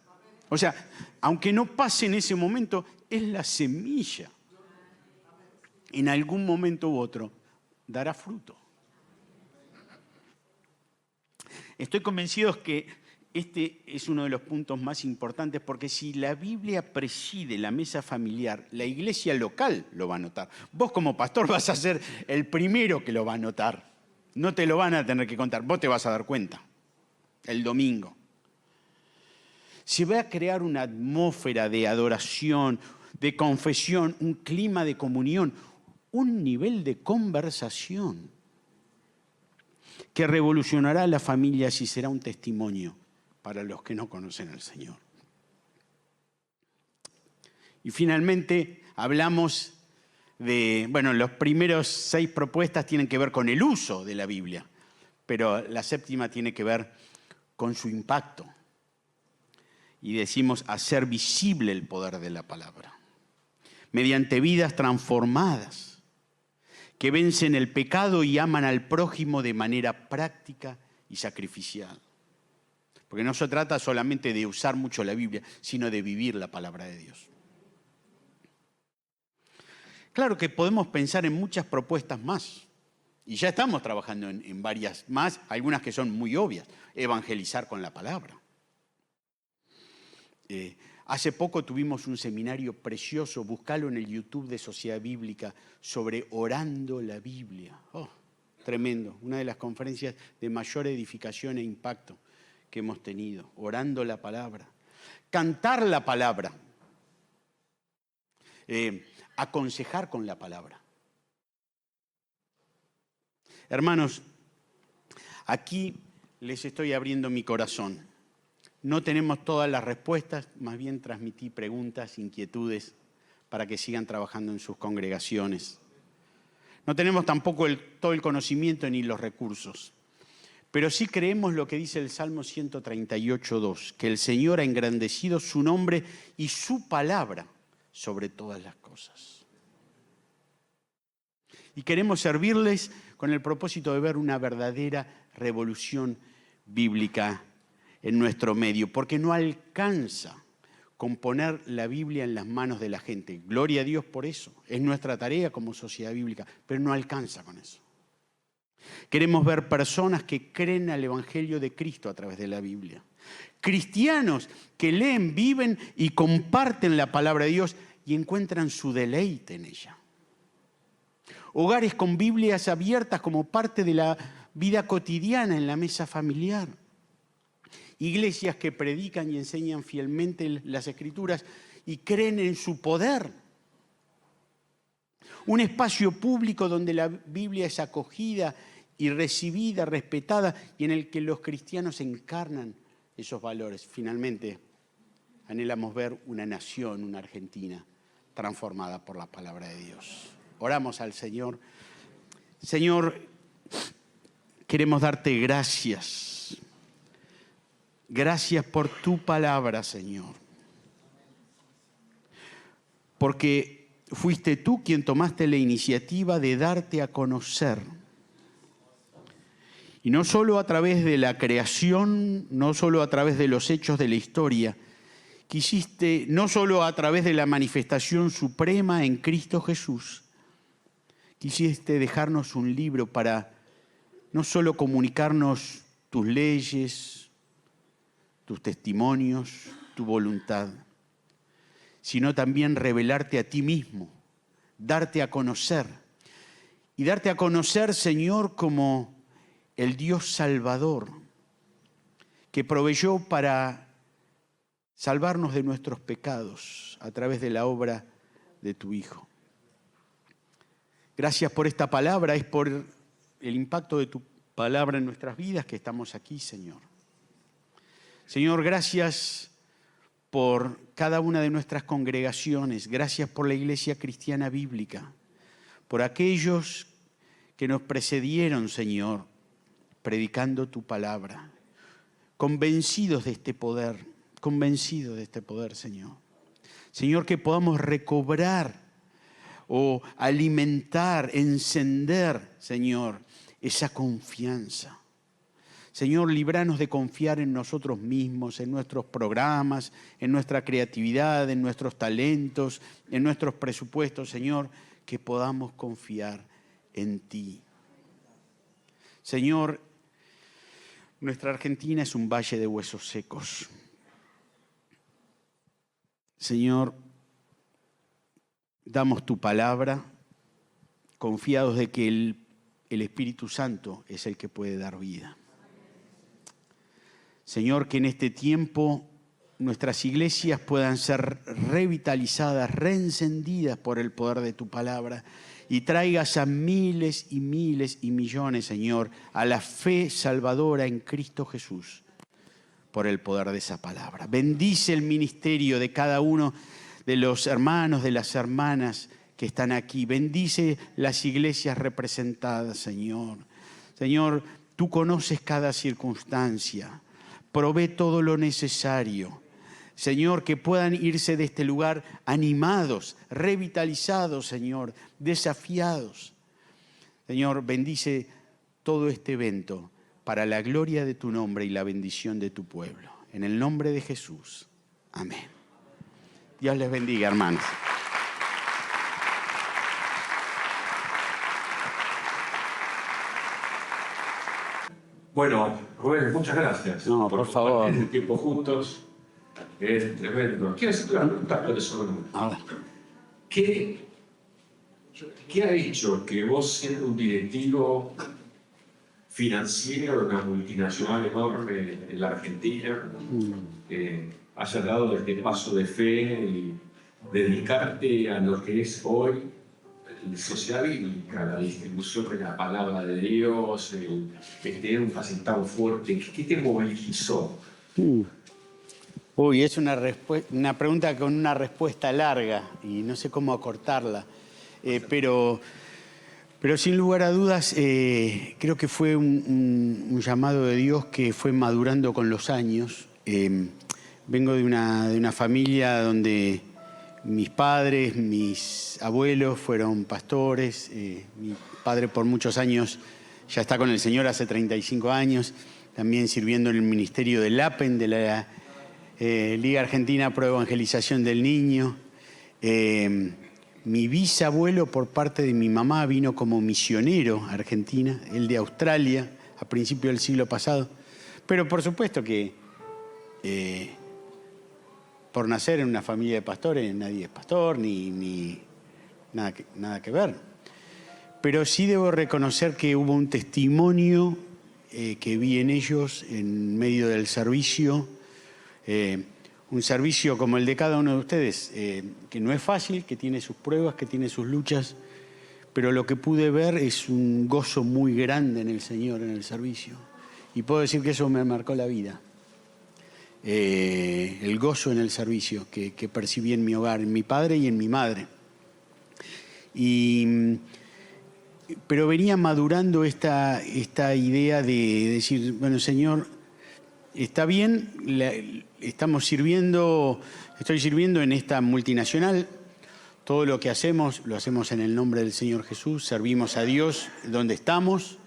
O sea, aunque no pase en ese momento, es la semilla. En algún momento u otro dará fruto. Estoy convencido que este es uno de los puntos más importantes, porque si la Biblia preside la mesa familiar, la iglesia local lo va a notar. Vos como pastor vas a ser el primero que lo va a notar. No te lo van a tener que contar, vos te vas a dar cuenta el domingo. Se va a crear una atmósfera de adoración, de confesión, un clima de comunión, un nivel de conversación que revolucionará las familias y será un testimonio para los que no conocen al Señor. Y finalmente hablamos de, los primeros 6 propuestas tienen que ver con el uso de la Biblia, pero la séptima tiene que ver con su impacto. Y decimos hacer visible el poder de la palabra, mediante vidas transformadas, que vencen el pecado y aman al prójimo de manera práctica y sacrificial. Porque no se trata solamente de usar mucho la Biblia, sino de vivir la palabra de Dios. Claro que podemos pensar en muchas propuestas más. Y ya estamos trabajando en varias más, algunas que son muy obvias. Evangelizar con la palabra. Hace poco tuvimos un seminario precioso, búscalo en el YouTube de Sociedad Bíblica, sobre orando la Biblia. Oh, tremendo, una de las conferencias de mayor edificación e impacto que hemos tenido, orando la palabra. Cantar la palabra, aconsejar con la palabra. Hermanos, aquí les estoy abriendo mi corazón. No tenemos todas las respuestas, más bien transmití preguntas, inquietudes, para que sigan trabajando en sus congregaciones. No tenemos tampoco todo el conocimiento ni los recursos, pero sí creemos lo que dice el Salmo 138:2, que el Señor ha engrandecido su nombre y su palabra sobre todas las cosas. Y queremos servirles con el propósito de ver una verdadera revolución bíblica en nuestro medio, porque no alcanza con poner la Biblia en las manos de la gente. Gloria a Dios por eso. Es nuestra tarea como sociedad bíblica, pero no alcanza con eso. Queremos ver personas que creen al Evangelio de Cristo a través de la Biblia. Cristianos que leen, viven y comparten la palabra de Dios y encuentran su deleite en ella. Hogares con Biblias abiertas como parte de la vida cotidiana en la mesa familiar. Iglesias que predican y enseñan fielmente las Escrituras y creen en su poder. Un espacio público donde la Biblia es acogida y recibida, respetada, y en el que los cristianos encarnan esos valores. Finalmente, anhelamos ver una nación, una Argentina, transformada por la palabra de Dios. Oramos al Señor. Señor, queremos darte gracias. Gracias por tu palabra, Señor. Porque fuiste tú quien tomaste la iniciativa de darte a conocer. Y no solo a través de la creación, no solo a través de los hechos de la historia, quisiste, no solo a través de la manifestación suprema en Cristo Jesús, quisiste dejarnos un libro para no solo comunicarnos tus leyes, tus testimonios, tu voluntad, sino también revelarte a ti mismo, darte a conocer. Y darte a conocer, Señor, como el Dios Salvador, que proveyó para salvarnos de nuestros pecados a través de la obra de tu Hijo. Gracias por esta palabra, es por el impacto de tu palabra en nuestras vidas que estamos aquí, Señor. Señor, gracias por cada una de nuestras congregaciones, gracias por la Iglesia Cristiana Bíblica, por aquellos que nos precedieron, Señor, predicando tu palabra, convencidos de este poder, Señor. Señor, que podamos recobrar o alimentar, encender, Señor, esa confianza. Señor, líbranos de confiar en nosotros mismos, en nuestros programas, en nuestra creatividad, en nuestros talentos, en nuestros presupuestos. Señor, que podamos confiar en ti. Señor, nuestra Argentina es un valle de huesos secos. Señor, damos tu palabra, confiados de que el Espíritu Santo es el que puede dar vida. Señor, que en este tiempo nuestras iglesias puedan ser revitalizadas, reencendidas por el poder de tu palabra y traigas a miles y miles y millones, Señor, a la fe salvadora en Cristo Jesús por el poder de esa palabra. Bendice el ministerio de cada uno de los hermanos, de las hermanas que están aquí. Bendice las iglesias representadas, Señor. Señor, tú conoces cada circunstancia. Provee todo lo necesario. Señor, que puedan irse de este lugar animados, revitalizados, Señor, desafiados. Señor, bendice todo este evento para la gloria de tu nombre y la bendición de tu pueblo. En el nombre de Jesús. Amén. Dios les bendiga, hermanos. Bueno, Rubén, muchas gracias. No, por favor. compartir el tiempo juntos. Es tremendo. Quiero hacerte una pregunta personal. A ver. ¿Qué ha hecho que vos, siendo un directivo financiero de una multinacional enorme en la Argentina, hayas dado este paso de fe y dedicarte a lo que es hoy sociedad bíblica, la distribución de la palabra de Dios, el tener un país tan fuerte, ¿qué te movilizó? Uy, es una pregunta con una respuesta larga y no sé cómo acortarla. Pero sin lugar a dudas, creo que fue un llamado de Dios que fue madurando con los años. Vengo de una familia donde mis padres, mis abuelos fueron pastores. Mi padre por muchos años ya está con el Señor, hace 35 años, también sirviendo en el ministerio del APEN, de la Liga Argentina Pro Evangelización del Niño. Mi bisabuelo por parte de mi mamá vino como misionero a Argentina, él de Australia, a principios del siglo pasado. Pero por supuesto que por nacer en una familia de pastores nadie es pastor, ni nada que ver. Pero sí debo reconocer que hubo un testimonio que vi en ellos en medio del servicio. Un servicio como el de cada uno de ustedes, que no es fácil, que tiene sus pruebas, que tiene sus luchas, pero lo que pude ver es un gozo muy grande en el Señor, en el servicio. Y puedo decir que eso me marcó la vida. El gozo en el servicio que percibí en mi hogar, en mi padre y en mi madre. Pero venía madurando esta idea de decir, bueno, Señor, está bien, estoy sirviendo en esta multinacional. Todo lo que hacemos, lo hacemos en el nombre del Señor Jesús. Servimos a Dios donde estamos.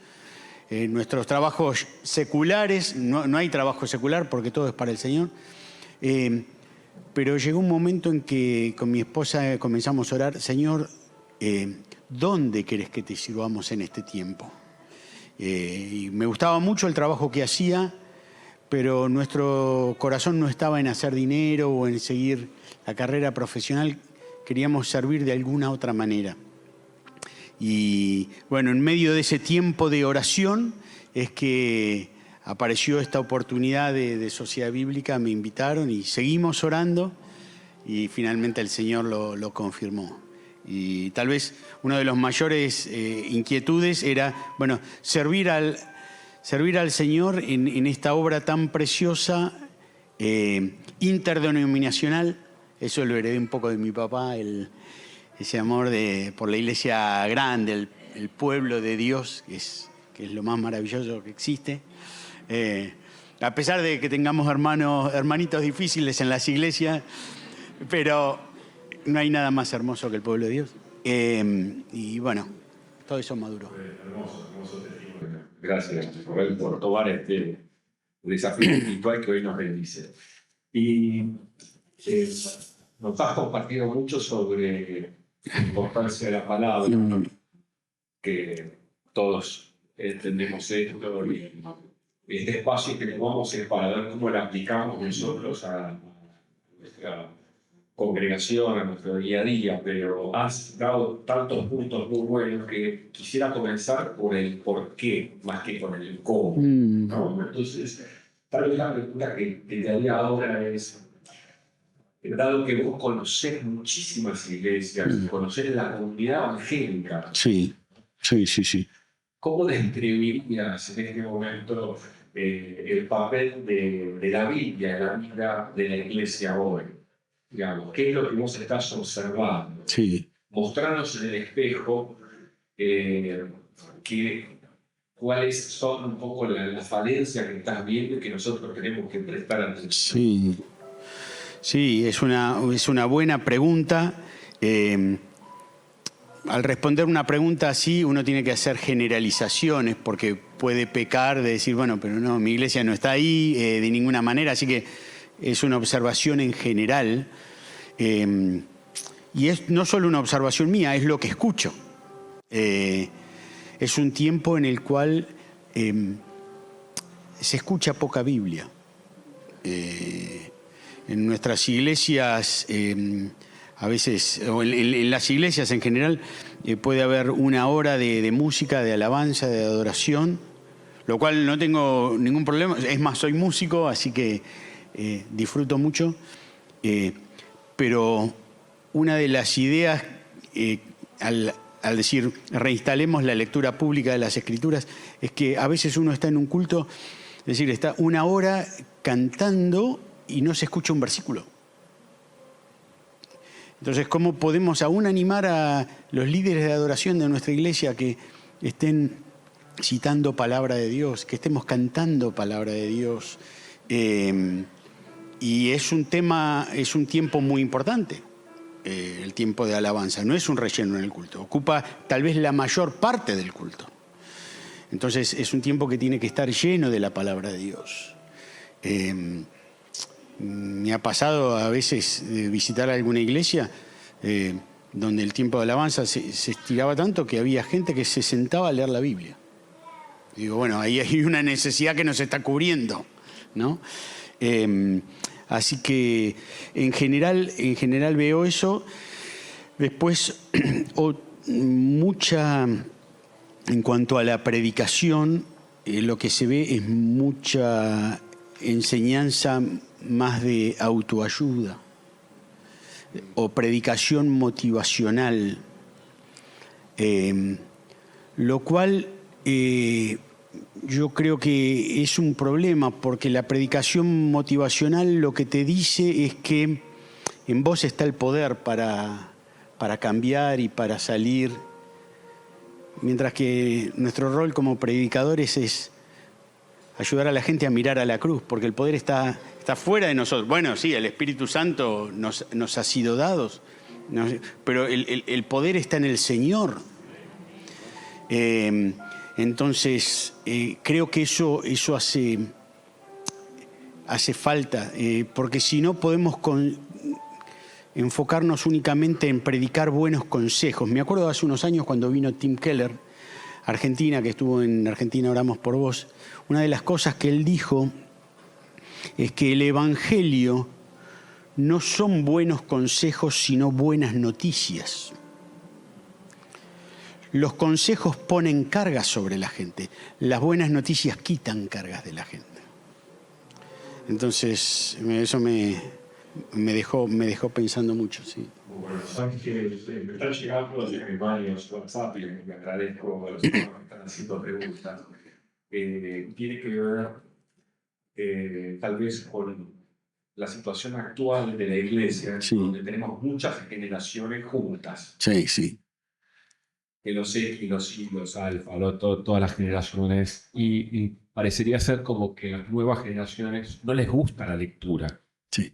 Nuestros trabajos seculares, no hay trabajo secular porque todo es para el Señor. Pero llegó un momento en que con mi esposa comenzamos a orar, Señor, ¿dónde querés que te sirvamos en este tiempo? Y me gustaba mucho el trabajo que hacía, pero nuestro corazón no estaba en hacer dinero o en seguir la carrera profesional. Queríamos servir de alguna otra manera. Y bueno, en medio de ese tiempo de oración es que apareció esta oportunidad de Sociedad Bíblica, me invitaron y seguimos orando y finalmente el Señor lo confirmó. Y tal vez una de las mayores inquietudes era, bueno, servir al Señor en esta obra tan preciosa, interdenominacional. Eso lo heredé un poco de mi papá, ese amor por la iglesia grande, el pueblo de Dios, que es lo más maravilloso que existe. A pesar de que tengamos hermanitos difíciles en las iglesias, pero no hay nada más hermoso que el pueblo de Dios. Y bueno, todo eso maduró. Hermoso testimonio. Gracias, Joel, por tomar este desafío espiritual que hoy nos bendice. Y nos has compartido mucho sobre la importancia de la palabra, que todos entendemos esto, y este espacio que tomamos es para ver cómo la aplicamos nosotros a nuestra congregación, a nuestro día a día, pero has dado tantos puntos muy buenos que quisiera comenzar por el por qué, más que por el cómo, ¿no? Entonces, tal vez la pregunta que te haría ahora es, dado que vos conocés muchísimas iglesias, conocés la comunidad evangélica, Sí. ¿cómo describirías en este momento el papel de la Biblia en la vida de la iglesia hoy? Digamos, ¿qué es lo que vos estás observando? Sí. Mostrarnos en el espejo cuáles son un poco las falencias que estás viendo y que nosotros tenemos que prestar atención. Sí, es una buena pregunta. Al responder una pregunta así, uno tiene que hacer generalizaciones porque puede pecar de decir, bueno, pero no, mi iglesia no está ahí de ninguna manera, así que es una observación en general. Y es no solo una observación mía, es lo que escucho. Es un tiempo en el cual se escucha poca Biblia. En nuestras iglesias, a veces, o en las iglesias en general, puede haber una hora de música, de alabanza, de adoración, lo cual no tengo ningún problema. Es más, soy músico, así que disfruto mucho. Pero una de las ideas al decir reinstalemos la lectura pública de las Escrituras, es que a veces uno está en un culto, es decir, está una hora cantando y no se escucha un versículo. Entonces, ¿cómo podemos aún animar a los líderes de adoración de nuestra iglesia que estén citando palabra de Dios, que estemos cantando palabra de Dios? Y es un tiempo muy importante, el tiempo de alabanza. No es un relleno en el culto, ocupa tal vez la mayor parte del culto. Entonces, es un tiempo que tiene que estar lleno de la palabra de Dios. Me ha pasado a veces visitar alguna iglesia donde el tiempo de alabanza se estiraba tanto que había gente que se sentaba a leer la Biblia. Y digo, bueno, ahí hay una necesidad que nos está cubriendo, ¿no? Así que en general veo eso. Después, mucha, en cuanto a la predicación, lo que se ve es mucha enseñanza más de autoayuda o predicación motivacional, lo cual yo creo que es un problema, porque la predicación motivacional lo que te dice es que en vos está el poder para cambiar y para salir, mientras que nuestro rol como predicadores es ayudar a la gente a mirar a la cruz, porque el poder está fuera de nosotros. Bueno, sí, el Espíritu Santo nos ha sido dado, pero el poder está en el Señor. Entonces, creo que eso hace falta, porque si no podemos enfocarnos únicamente en predicar buenos consejos. Me acuerdo hace unos años cuando vino Tim Keller a Argentina, que estuvo en Argentina Oramos por Vos. Una de las cosas que él dijo es que el Evangelio no son buenos consejos, sino buenas noticias. Los consejos ponen cargas sobre la gente, las buenas noticias quitan cargas de la gente. Entonces, eso me dejó pensando mucho, sí. Bueno, sabes que me están llegando varios WhatsApp y me agradezco a los que me están haciendo preguntas. Tiene que ver tal vez con la situación actual de la iglesia, Sí. donde tenemos muchas generaciones juntas. Sí, sí. Que los X, los Y, los alfa, todas las generaciones, y parecería ser como que a las nuevas generaciones no les gusta la lectura. Sí.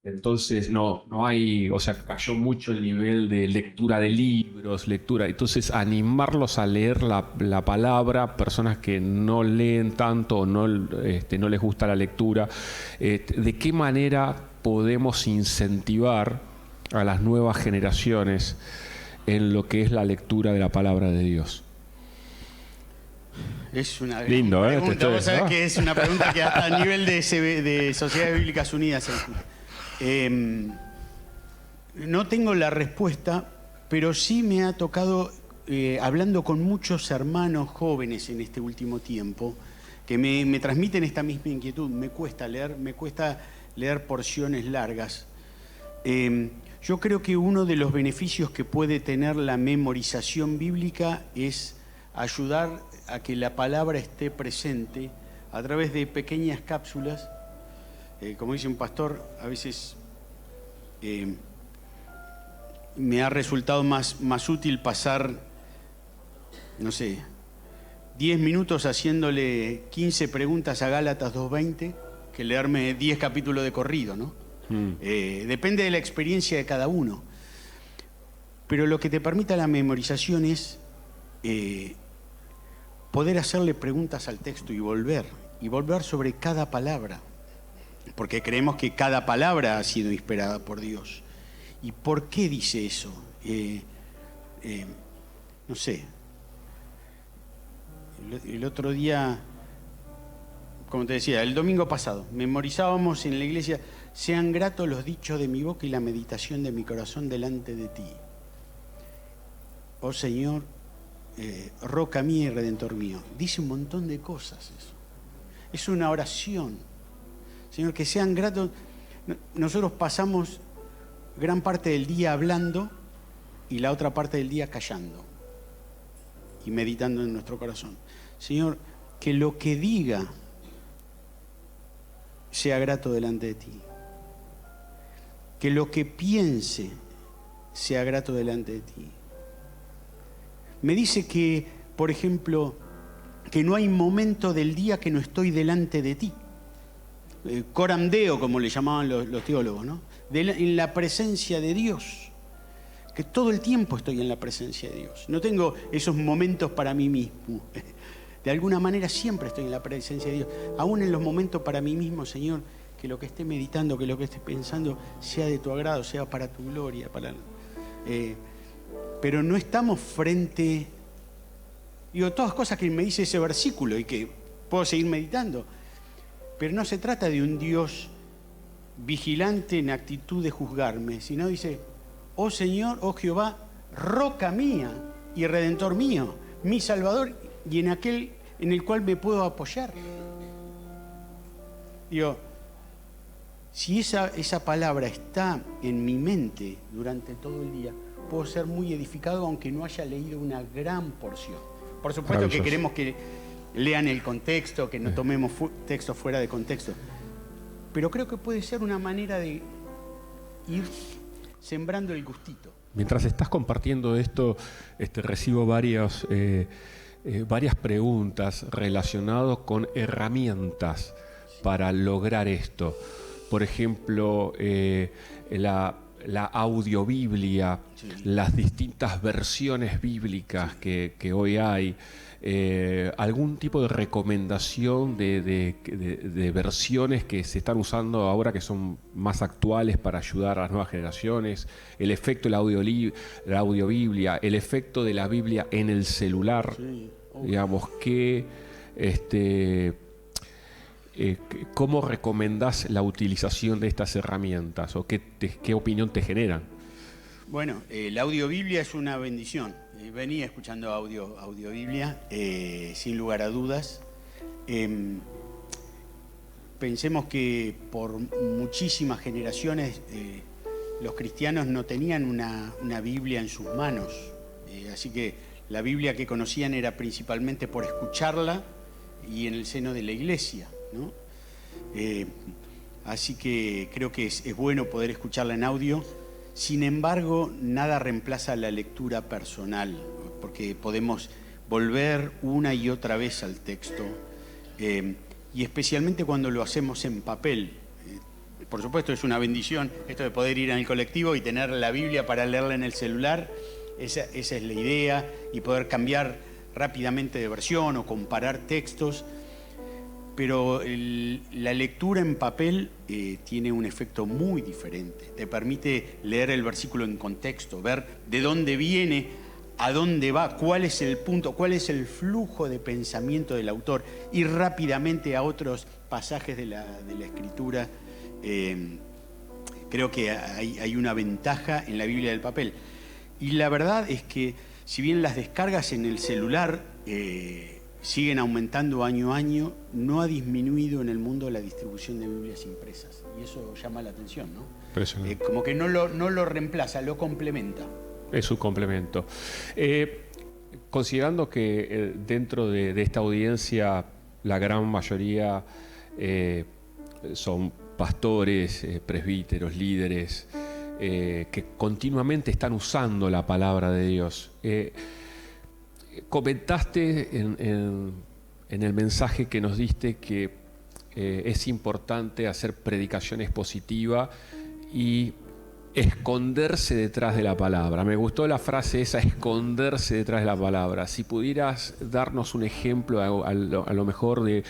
Entonces no hay, o sea, cayó mucho el nivel de lectura de libros, entonces animarlos a leer la palabra, personas que no leen tanto o no les gusta la lectura, ¿de qué manera podemos incentivar a las nuevas generaciones en lo que es la lectura de la palabra de Dios? Es una lindo, pregunta. Vos sabés que es una pregunta que hasta a nivel de Sociedades Bíblicas Unidas no tengo la respuesta, pero sí me ha tocado, hablando con muchos hermanos jóvenes en este último tiempo, que me transmiten esta misma inquietud. Me cuesta leer porciones largas. Yo creo que uno de los beneficios que puede tener la memorización bíblica es ayudar a que la palabra esté presente a través de pequeñas cápsulas. Como dice un pastor, a veces me ha resultado más útil pasar, no sé, 10 minutos haciéndole 15 preguntas a Gálatas 2:20 que leerme 10 capítulos de corrido, ¿no? Depende de la experiencia de cada uno. Pero lo que te permite la memorización es poder hacerle preguntas al texto y volver sobre cada palabra, porque creemos que cada palabra ha sido inspirada por Dios. ¿Y por qué dice eso? No sé. El otro día, como te decía, el domingo pasado, memorizábamos en la iglesia: sean gratos los dichos de mi boca y la meditación de mi corazón delante de ti. Oh Señor, roca mía y redentor mío. Dice un montón de cosas eso. Es una oración. Señor, que sean gratos. Nosotros pasamos gran parte del día hablando y la otra parte del día callando y meditando en nuestro corazón. Señor, que lo que diga sea grato delante de ti. Que lo que piense sea grato delante de ti. Me dice que, por ejemplo, que no hay momento del día que no estoy delante de ti. Coram Deo, como le llamaban los teólogos, ¿no? En la presencia de Dios. Que todo el tiempo estoy en la presencia de Dios. No tengo esos momentos para mí mismo. De alguna manera siempre estoy en la presencia de Dios. Aún en los momentos para mí mismo, Señor, que lo que esté meditando, que lo que esté pensando sea de tu agrado, sea para tu gloria. Pero no estamos frente... Digo, todas cosas que me dice ese versículo y que puedo seguir meditando. Pero no se trata de un Dios vigilante en actitud de juzgarme, sino dice, oh Señor, oh Jehová, roca mía y redentor mío, mi Salvador y en aquel en el cual me puedo apoyar. Digo, si esa palabra está en mi mente durante todo el día, puedo ser muy edificado aunque no haya leído una gran porción. Por supuesto que queremos que lean el contexto, que no tomemos textos fuera de contexto. Pero creo que puede ser una manera de ir sembrando el gustito. Mientras estás compartiendo esto, recibo varias preguntas relacionadas con herramientas para lograr esto. Por ejemplo, la audiobiblia, sí, las distintas versiones bíblicas que hoy hay, algún tipo de recomendación de versiones que se están usando ahora que son más actuales para ayudar a las nuevas generaciones, el efecto de la audiobiblia, el efecto de la Biblia en el celular, sí, digamos, ¿cómo recomendás la utilización de estas herramientas o qué opinión te generan? Bueno, la audiobiblia es una bendición. Venía escuchando audiobiblia, sin lugar a dudas. Pensemos que por muchísimas generaciones los cristianos no tenían una Biblia en sus manos. Así que la Biblia que conocían era principalmente por escucharla y en el seno de la iglesia, ¿no? Así que creo que es bueno poder escucharla en audio. Sin embargo, nada reemplaza la lectura personal, porque podemos volver una y otra vez al texto, y especialmente cuando lo hacemos en papel. Por supuesto, es una bendición esto de poder ir en el colectivo y tener la Biblia para leerla en el celular. Esa es la idea, y poder cambiar rápidamente de versión o comparar textos. Pero la lectura en papel tiene un efecto muy diferente. Te permite leer el versículo en contexto, ver de dónde viene, a dónde va, cuál es el punto, cuál es el flujo de pensamiento del autor, ir rápidamente a otros pasajes de la Escritura. Creo que hay una ventaja en la Biblia del papel. Y la verdad es que si bien las descargas en el celular siguen aumentando año a año, no ha disminuido en el mundo la distribución de Biblias impresas. Y eso llama la atención, ¿no? Como que no lo reemplaza, lo complementa. Es un complemento. Considerando que dentro de esta audiencia la gran mayoría son pastores, presbíteros, líderes, que continuamente están usando la palabra de Dios. Comentaste en el mensaje que nos diste que es importante hacer predicación expositiva y esconderse detrás de la palabra. Me gustó la frase esa, esconderse detrás de la palabra. Si pudieras darnos un ejemplo a lo mejor de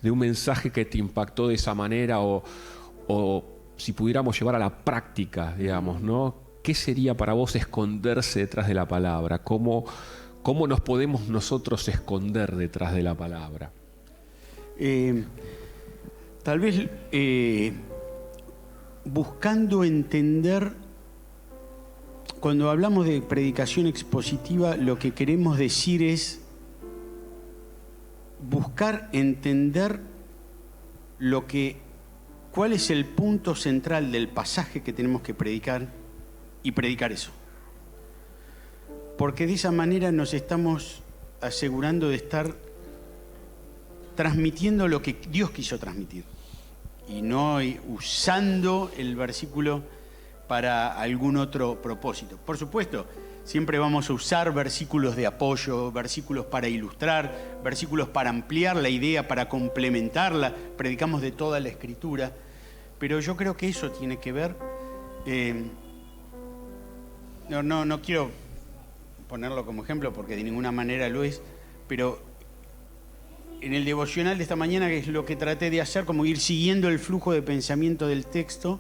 un mensaje que te impactó de esa manera o si pudiéramos llevar a la práctica, digamos, ¿no? ¿Qué sería para vos esconderse detrás de la palabra? ¿Cómo nos podemos nosotros esconder detrás de la palabra? Tal vez buscando entender, cuando hablamos de predicación expositiva, lo que queremos decir es buscar entender cuál es el punto central del pasaje que tenemos que predicar y predicar eso. porque de esa manera nos estamos asegurando de estar transmitiendo lo que Dios quiso transmitir y no usando el versículo para algún otro propósito. Por supuesto, siempre vamos a usar versículos de apoyo, versículos para ilustrar, versículos para ampliar la idea, para complementarla. Predicamos de toda la Escritura, pero yo creo que eso tiene que ver. No quiero ponerlo como ejemplo porque de ninguna manera lo es, pero en el devocional de esta mañana, que es lo que traté de hacer, como ir siguiendo el flujo de pensamiento del texto,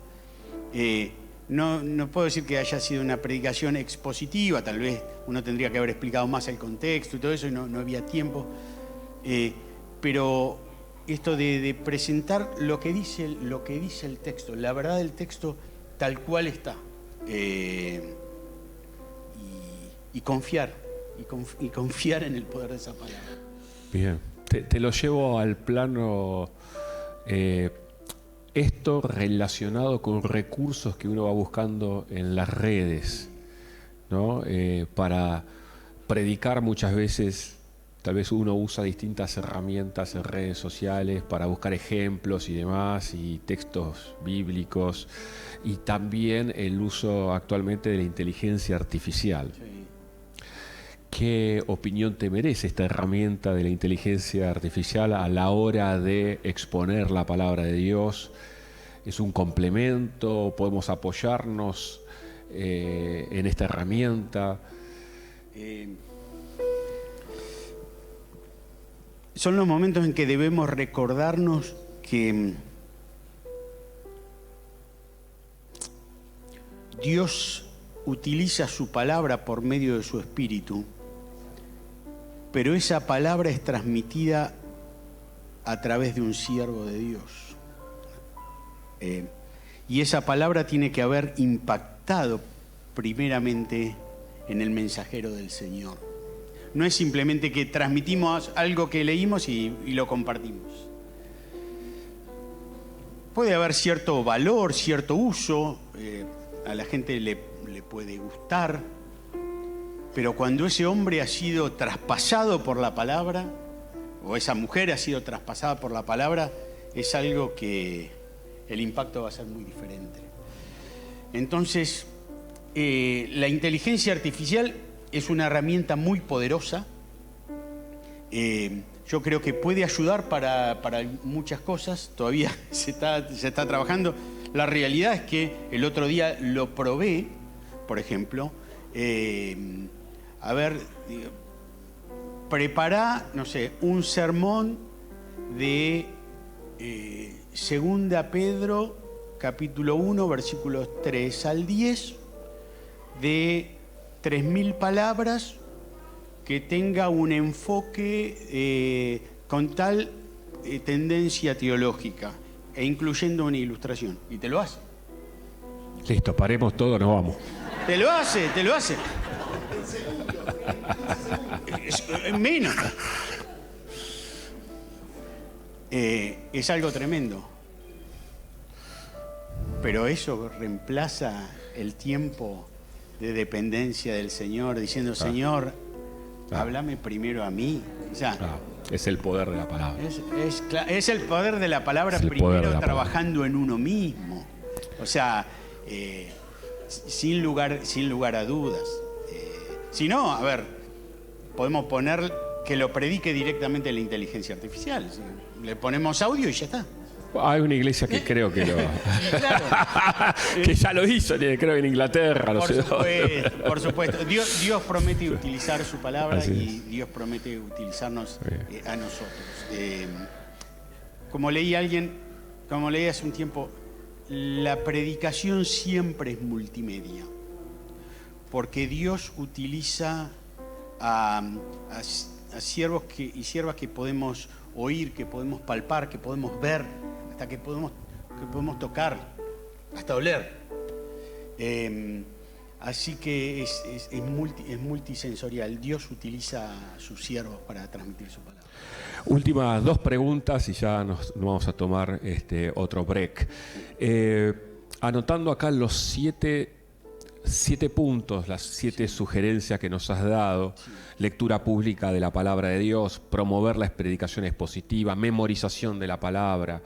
no puedo decir que haya sido una predicación expositiva, tal vez uno tendría que haber explicado más el contexto y todo eso, y no había tiempo, pero esto de presentar lo que dice el texto, la verdad del texto tal cual está, y confiar en el poder de esa palabra. Bien, te lo llevo al plano, esto relacionado con recursos que uno va buscando en las redes, ¿no? Para predicar muchas veces, tal vez uno usa distintas herramientas en redes sociales para buscar ejemplos y demás, y textos bíblicos, y también el uso actualmente de la inteligencia artificial. Sí. ¿Qué opinión te merece esta herramienta de la inteligencia artificial a la hora de exponer la palabra de Dios? ¿Es un complemento? ¿Podemos apoyarnos en esta herramienta? Son los momentos en que debemos recordarnos que Dios utiliza su palabra por medio de su Espíritu, pero esa palabra es transmitida a través de un siervo de Dios. Y esa palabra tiene que haber impactado primeramente en el mensajero del Señor. No es simplemente que transmitimos algo que leímos y lo compartimos. Puede haber cierto valor, cierto uso, a la gente le puede gustar, pero cuando ese hombre ha sido traspasado por la palabra, o esa mujer ha sido traspasada por la palabra, es algo que el impacto va a ser muy diferente. Entonces, la inteligencia artificial es una herramienta muy poderosa. Yo creo que puede ayudar para muchas cosas. Todavía se está trabajando. La realidad es que el otro día lo probé, por ejemplo. Prepará, no sé, un sermón de 2 Pedro, capítulo 1, versículos 3 al 10, de 3.000 palabras, que tenga un enfoque con tal tendencia teológica e incluyendo una ilustración. Y te lo hace. Listo, paremos todo, nos vamos. Te lo hace. Menos. Es algo tremendo. Pero eso reemplaza el tiempo de dependencia del Señor, diciendo, Señor, háblame primero a mí. O sea, es el poder de la palabra. Es el poder de la palabra, primero trabajando en uno mismo. O sea, sin lugar a dudas. Si no, a ver, podemos poner que lo predique directamente la inteligencia artificial. Le ponemos audio y ya está. Hay una iglesia que creo que lo... Claro. que ya lo hizo, creo en Inglaterra. Por supuesto. Dios promete utilizar su palabra y Dios promete utilizarnos a nosotros. Como leí hace un tiempo, la predicación siempre es multimedia, porque Dios utiliza a siervos y siervas que podemos oír, que podemos palpar, que podemos ver, hasta que podemos tocar, hasta oler. Así que es multisensorial. Dios utiliza a sus siervos para transmitir su palabra. Últimas 2 preguntas y ya nos vamos a tomar otro break. Anotando acá los 7 7 puntos, las 7 sugerencias que nos has dado: lectura pública de la palabra de Dios, promover las predicaciones positivas, memorización de la palabra,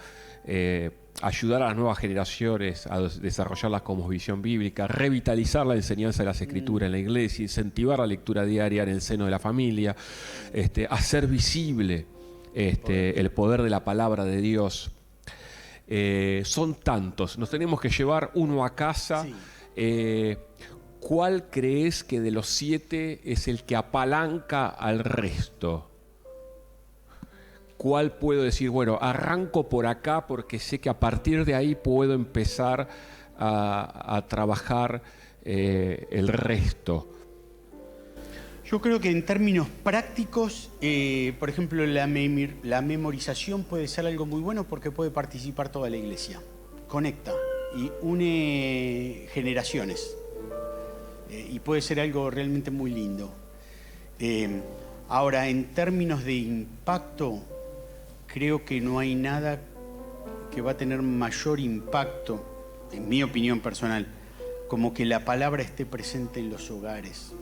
ayudar a las nuevas generaciones a desarrollar la cosmovisión bíblica, revitalizar la enseñanza de las Escrituras en la iglesia, incentivar la lectura diaria en el seno de la familia, hacer visible el poder de la palabra de Dios. Son tantos, nos tenemos que llevar uno a casa. Sí. ¿Cuál crees que de los 7 es el que apalanca al resto? ¿Cuál puedo decir, bueno, arranco por acá porque sé que a partir de ahí puedo empezar a trabajar el resto? Yo creo que en términos prácticos, por ejemplo, la memorización puede ser algo muy bueno porque puede participar toda la iglesia. Conecta y une generaciones. Y puede ser algo realmente muy lindo. Ahora, en términos de impacto, creo que no hay nada que va a tener mayor impacto, en mi opinión personal, como que la palabra esté presente en los hogares.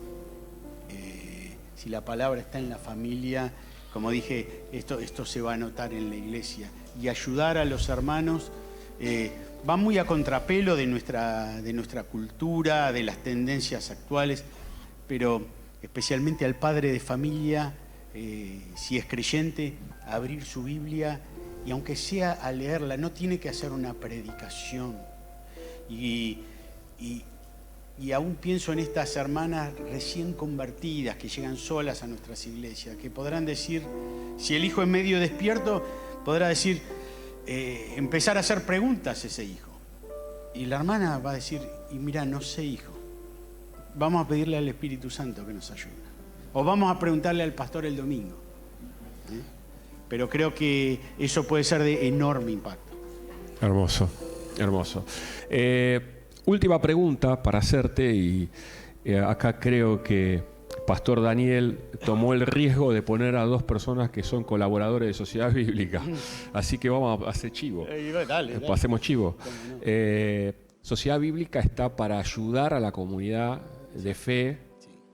Si la palabra está en la familia, como dije, esto se va a notar en la iglesia. Y ayudar a los hermanos va muy a contrapelo de nuestra cultura, de las tendencias actuales, pero especialmente al padre de familia, si es creyente, a abrir su Biblia y aunque sea a leerla, no tiene que hacer una predicación. Y aún pienso en estas hermanas recién convertidas que llegan solas a nuestras iglesias, que podrán decir, si el hijo es medio despierto, podrá decir, empezar a hacer preguntas a ese hijo. Y la hermana va a decir, y mira, no sé, hijo, vamos a pedirle al Espíritu Santo que nos ayude. O vamos a preguntarle al pastor el domingo. Pero creo que eso puede ser de enorme impacto. Hermoso, hermoso. Última pregunta para hacerte, y acá creo que Pastor Daniel tomó el riesgo de poner a 2 personas que son colaboradores de Sociedad Bíblica. Así que vamos a hacer chivo. Dale. Pasemos chivo. Sociedad Bíblica está para ayudar a la comunidad de fe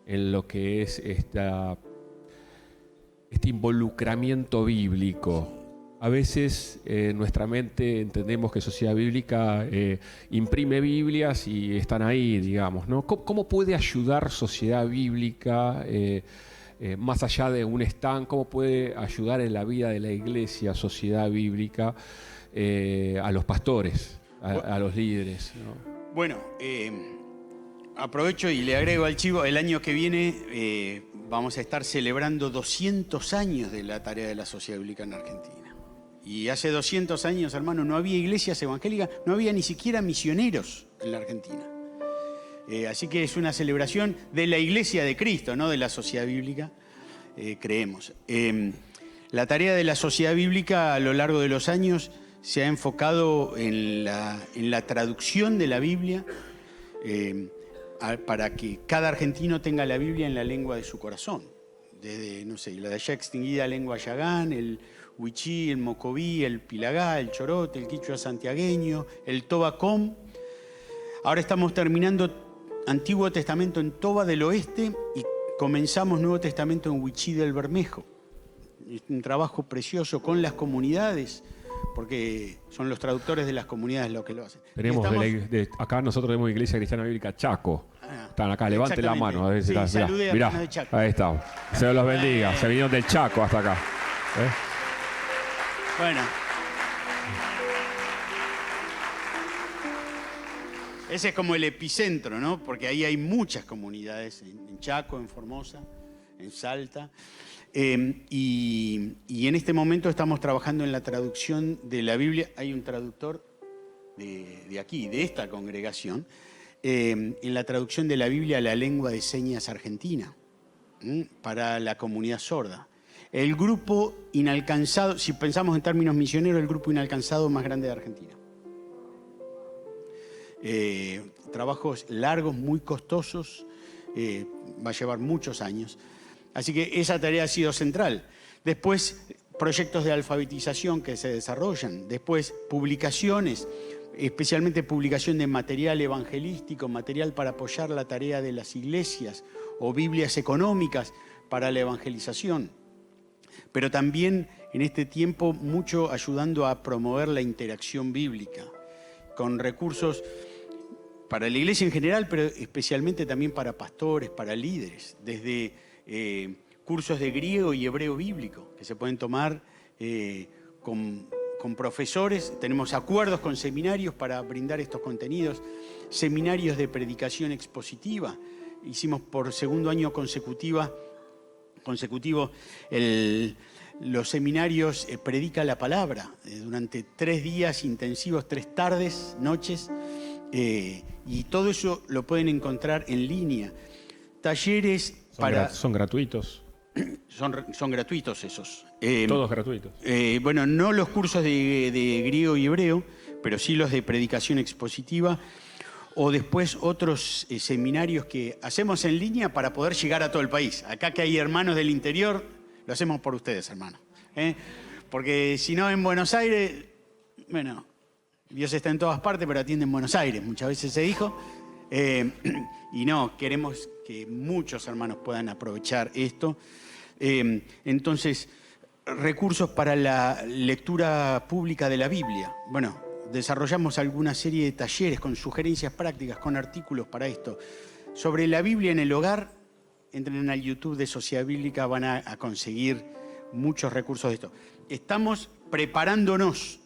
en lo que es este involucramiento bíblico. A veces en nuestra mente entendemos que Sociedad Bíblica imprime Biblias y están ahí, digamos, ¿no? ¿Cómo puede ayudar Sociedad Bíblica, más allá de un stand, cómo puede ayudar en la vida de la iglesia Sociedad Bíblica a los pastores, a los líderes, ¿no? Bueno, aprovecho y le agrego al chivo, el año que viene vamos a estar celebrando 200 años de la tarea de la Sociedad Bíblica en Argentina. Y hace 200 años, hermano, no había iglesias evangélicas, no había ni siquiera misioneros en la Argentina. Así que es una celebración de la Iglesia de Cristo, no de la Sociedad Bíblica, creemos. La tarea de la Sociedad Bíblica a lo largo de los años se ha enfocado en la traducción de la Biblia para que cada argentino tenga la Biblia en la lengua de su corazón. Desde, no sé, la ya extinguida lengua yagán, el huichí, el mocoví, el pilagá, el chorote, el quichua santiagueño, el tobacom. Ahora estamos terminando Antiguo Testamento en Toba del Oeste y comenzamos Nuevo Testamento en Huichí del Bermejo. Es un trabajo precioso con las comunidades, porque son los traductores de las comunidades los que lo hacen. Tenemos acá nosotros tenemos Iglesia Cristiana Bíblica Chaco. Están acá, levante la mano. A ver, sí, mirá, de Chaco. Ahí estamos. Se los bendiga. Se vinieron del Chaco hasta acá. Bueno. Ese es como el epicentro, ¿no? Porque ahí hay muchas comunidades, en Chaco, en Formosa, en Salta. Y en este momento estamos trabajando en la traducción de la Biblia. Hay un traductor de aquí, de esta congregación, en la traducción de la Biblia a la lengua de señas argentina, para la comunidad sorda. El grupo inalcanzado, si pensamos en términos misioneros, el grupo inalcanzado más grande de Argentina. Trabajos largos, muy costosos, va a llevar muchos años. Así que esa tarea ha sido central. Después, proyectos de alfabetización que se desarrollan. Después, publicaciones. especialmente publicación de material evangelístico, material para apoyar la tarea de las iglesias o Biblias económicas para la evangelización. Pero también en este tiempo mucho ayudando a promover la interacción bíblica, con recursos para la iglesia en general, pero especialmente también para pastores, para líderes, desde cursos de griego y hebreo bíblico que se pueden tomar con profesores. Tenemos acuerdos con seminarios para brindar estos contenidos, seminarios de predicación expositiva. Hicimos por segundo año consecutivo los seminarios Predica la Palabra, durante 3 días intensivos, 3 tardes, noches, y todo eso lo pueden encontrar en línea. Talleres Son gratuitos. Son gratuitos esos. Todos gratuitos. Bueno, no los cursos de griego y hebreo, pero sí los de predicación expositiva, o después otros seminarios que hacemos en línea para poder llegar a todo el país. Acá que hay hermanos del interior, lo hacemos por ustedes, hermanos. Porque si no, en Buenos Aires, bueno, Dios está en todas partes, pero atiende en Buenos Aires, muchas veces se dijo. Y no, queremos que muchos hermanos puedan aprovechar esto. Entonces, recursos para la lectura pública de la Biblia. Bueno, desarrollamos alguna serie de talleres con sugerencias prácticas, con artículos para esto. Sobre la Biblia en el hogar, entren al YouTube de Sociedad Bíblica, van a conseguir muchos recursos de esto. Estamos preparándonos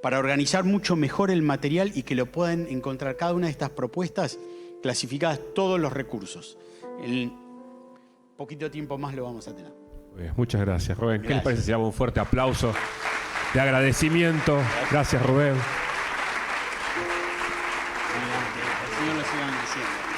para organizar mucho mejor el material y que lo puedan encontrar cada una de estas propuestas clasificadas, todos los recursos. En poquito tiempo más lo vamos a tener. Muchas gracias, Rubén. ¿Qué les Gracias. parece si damos un fuerte aplauso de agradecimiento? Gracias, Rubén. El Señor lo siga bendiciendo.